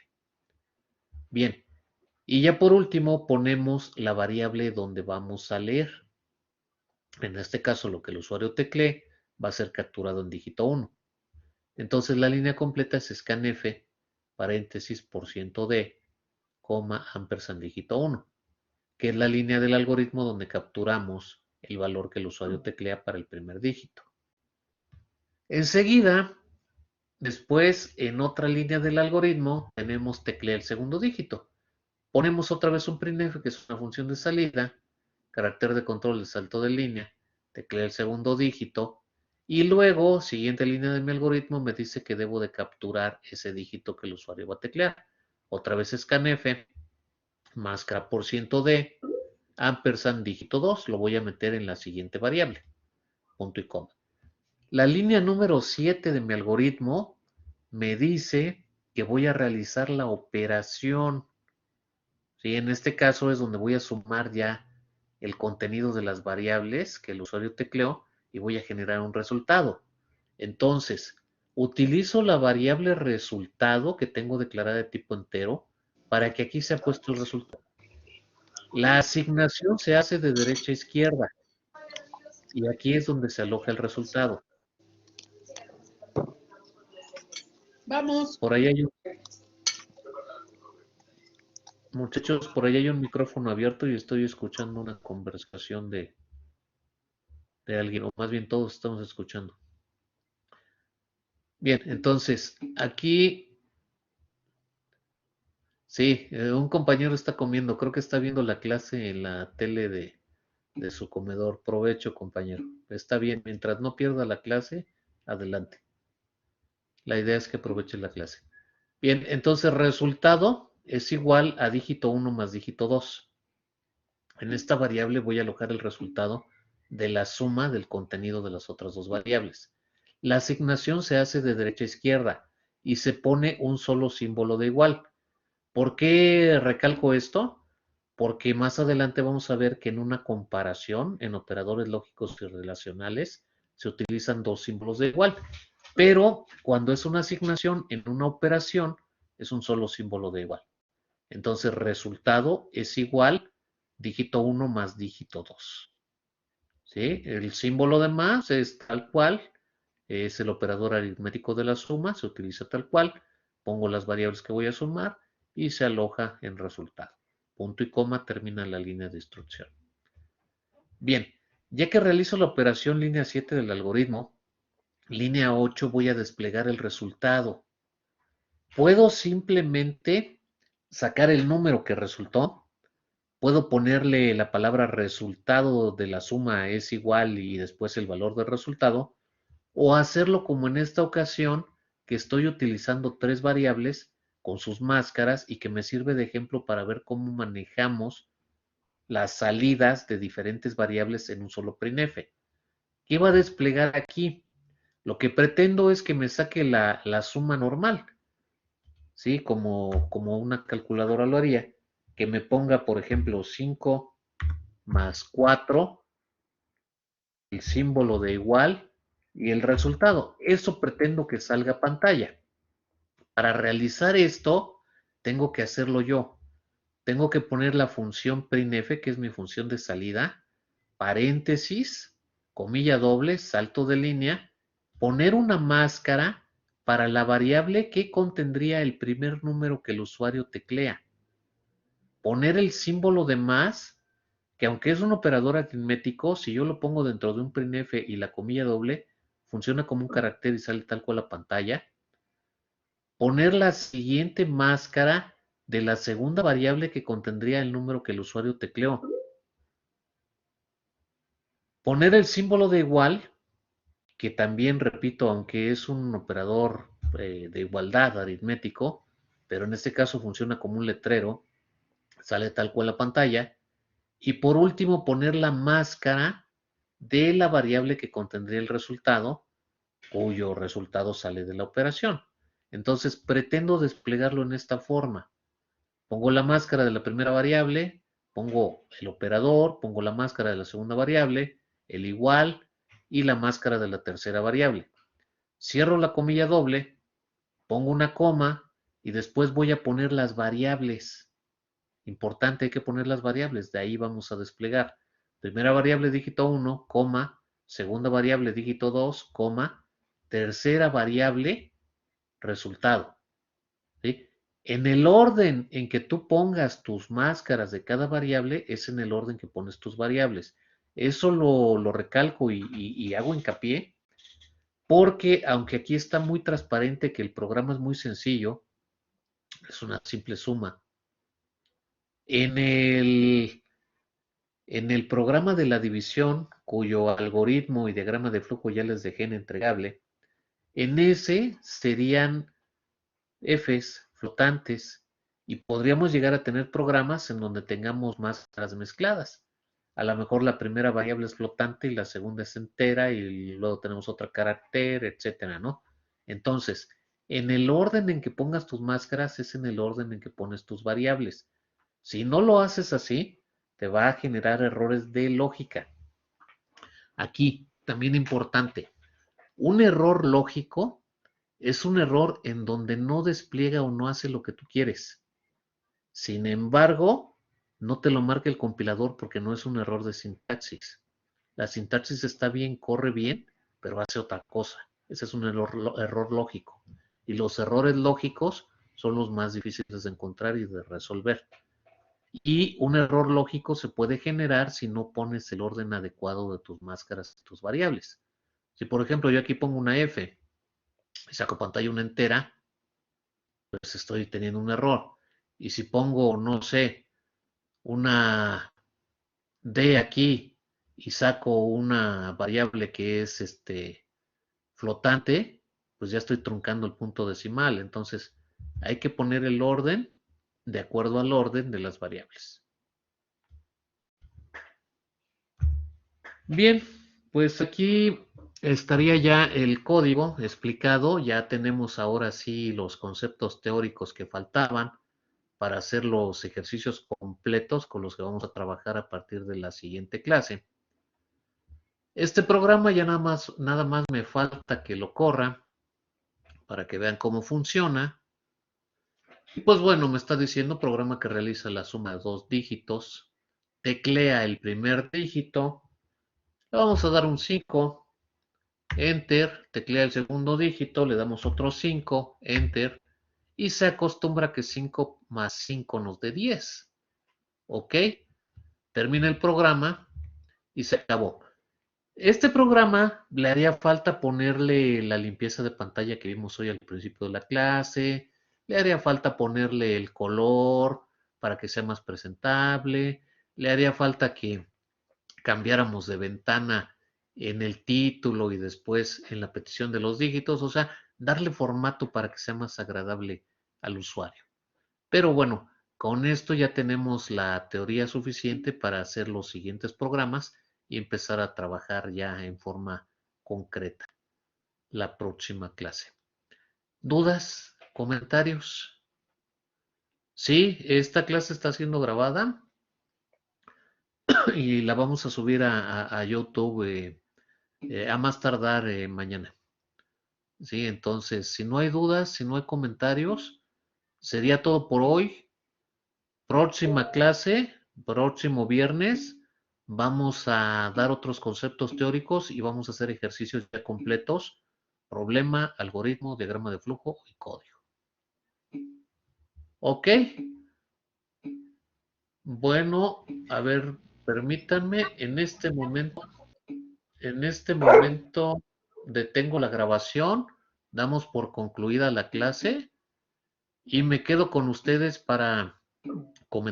Bien, y ya por último ponemos la variable donde vamos a leer. En este caso, lo que el usuario teclee va a ser capturado en dígito 1. Entonces la línea completa es scanf, paréntesis, %d, ampersand dígito 1, que es la línea del algoritmo donde capturamos el valor que el usuario teclea para el primer dígito. Enseguida, después, en otra línea del algoritmo, tenemos teclea el segundo dígito. Ponemos otra vez un printf, que es una función de salida, carácter de control de salto de línea, teclea el segundo dígito, y luego, siguiente línea de mi algoritmo, me dice que debo de capturar ese dígito que el usuario va a teclear. Otra vez scanf, máscara %d, ampersand dígito 2, lo voy a meter en la siguiente variable, punto y coma. La línea número 7 de mi algoritmo me dice que voy a realizar la operación. ¿Sí? En este caso es donde voy a sumar ya el contenido de las variables que el usuario tecleó y voy a generar un resultado. Entonces, utilizo la variable resultado que tengo declarada de tipo entero para que aquí se ha puesto el resultado. La asignación se hace de derecha a izquierda y aquí es donde se aloja el resultado. Vamos. Por ahí hay un, muchachos, por ahí hay un micrófono abierto y estoy escuchando una conversación de alguien, o más bien todos estamos escuchando. Bien, entonces, aquí, sí, un compañero está comiendo, creo que está viendo la clase en la tele de su comedor. Provecho, compañero. Está bien, mientras no pierda la clase, adelante. La idea es que aproveche la clase. Bien, entonces resultado es igual a dígito 1 más dígito 2. En esta variable voy a alojar el resultado de la suma del contenido de las otras dos variables. La asignación se hace de derecha a izquierda y se pone un solo símbolo de igual. ¿Por qué recalco esto? porque más adelante vamos a ver que en una comparación, en operadores lógicos y relacionales, se utilizan dos símbolos de igual. Pero cuando es una asignación en una operación, es un solo símbolo de igual. Entonces, resultado es igual dígito 1 más dígito 2. ¿Sí? El símbolo de más es tal cual, es el operador aritmético de la suma, se utiliza tal cual, pongo las variables que voy a sumar y se aloja en resultado. Punto y coma termina la línea de instrucción. Bien, ya que realizo la operación línea 7 del algoritmo, línea 8 voy a desplegar el resultado. Puedo simplemente sacar el número que resultó. Puedo ponerle la palabra resultado de la suma es igual y después el valor del resultado. O hacerlo como en esta ocasión, que estoy utilizando tres variables con sus máscaras y que me sirve de ejemplo para ver cómo manejamos las salidas de diferentes variables en un solo printf. ¿Qué va a desplegar aquí? Lo que pretendo es que me saque la suma normal, ¿sí? Como una calculadora lo haría, que me ponga, por ejemplo, 5 más 4, el símbolo de igual y el resultado. Eso pretendo que salga a pantalla. Para realizar esto, tengo que hacerlo yo. Tengo que poner la función printf, que es mi función de salida, paréntesis, comilla doble, salto de línea, poner una máscara para la variable que contendría el primer número que el usuario teclea. Poner el símbolo de más, que aunque es un operador aritmético, si yo lo pongo dentro de un printf y la comilla doble, funciona como un carácter y sale tal cual a pantalla. Poner la siguiente máscara de la segunda variable que contendría el número que el usuario tecleó. Poner el símbolo de igual, que también, repito, aunque es un operador de igualdad aritmético, pero en este caso funciona como un letrero, sale tal cual a pantalla. Y por último, poner la máscara de la variable que contendría el resultado, cuyo resultado sale de la operación. Entonces, pretendo desplegarlo en esta forma. Pongo la máscara de la primera variable, pongo el operador, pongo la máscara de la segunda variable, el igual y la máscara de la tercera variable. Cierro la comilla doble, pongo una coma y después voy a poner las variables. Importante, hay que poner las variables, de ahí vamos a desplegar. Primera variable dígito 1, coma, segunda variable dígito 2, coma, tercera variable resultado. ¿Sí? En el orden en que tú pongas tus máscaras de cada variable es en el orden que pones tus variables. Eso lo recalco y hago hincapié porque aunque aquí está muy transparente que el programa es muy sencillo, es una simple suma. En el programa de la división, cuyo algoritmo y diagrama de flujo ya les dejé en entregable, en ese serían Fs flotantes y podríamos llegar a tener programas en donde tengamos máscaras mezcladas. A lo mejor la primera variable es flotante y la segunda es entera y luego tenemos otro carácter, etcétera, ¿no? Entonces, en el orden en que pongas tus máscaras es en el orden en que pones tus variables. Si no lo haces así, te va a generar errores de lógica. Aquí, también importante, un error lógico es un error en donde no despliega o no hace lo que tú quieres. Sin embargo, no te lo marca el compilador porque no es un error de sintaxis. La sintaxis está bien, corre bien, pero hace otra cosa. Ese es un error lógico. Y los errores lógicos son los más difíciles de encontrar y de resolver. Y un error lógico se puede generar si no pones el orden adecuado de tus máscaras y tus variables. Si por ejemplo yo aquí pongo una F y saco pantalla una entera, pues estoy teniendo un error. Y si pongo, no sé, una D aquí y saco una variable que es flotante, pues ya estoy truncando el punto decimal. Entonces, hay que poner el orden de acuerdo al orden de las variables. Bien, pues aquí estaría ya el código explicado. Ya tenemos ahora sí los conceptos teóricos que faltaban para hacer los ejercicios completos con los que vamos a trabajar a partir de la siguiente clase. Este programa ya nada más me falta que lo corra para que vean cómo funciona. Y pues bueno, me está diciendo programa que realiza la suma de 2 dígitos. Teclea el primer dígito. Le vamos a dar un 5. Enter. Teclea el segundo dígito. Le damos otro 5. Enter. Y se acostumbra que 5 más 5 nos dé 10. ¿Ok? Termina el programa y se acabó. Este programa le haría falta ponerle la limpieza de pantalla que vimos hoy al principio de la clase, le haría falta ponerle el color para que sea más presentable, le haría falta que cambiáramos de ventana en el título y después en la petición de los dígitos, o sea, darle formato para que sea más agradable al usuario. Pero bueno, con esto ya tenemos la teoría suficiente para hacer los siguientes programas y empezar a trabajar ya en forma concreta la próxima clase. ¿Dudas? ¿Comentarios? Sí, esta clase está siendo grabada y la vamos a subir a YouTube a más tardar mañana. Sí, entonces, si no hay dudas, si no hay comentarios, sería todo por hoy. Próxima clase, próximo viernes, vamos a dar otros conceptos teóricos y vamos a hacer ejercicios ya completos. Problema, algoritmo, diagrama de flujo y código. ¿Ok? Bueno, a ver, permítanme, en este momento detengo la grabación, damos por concluida la clase y me quedo con ustedes para comentar.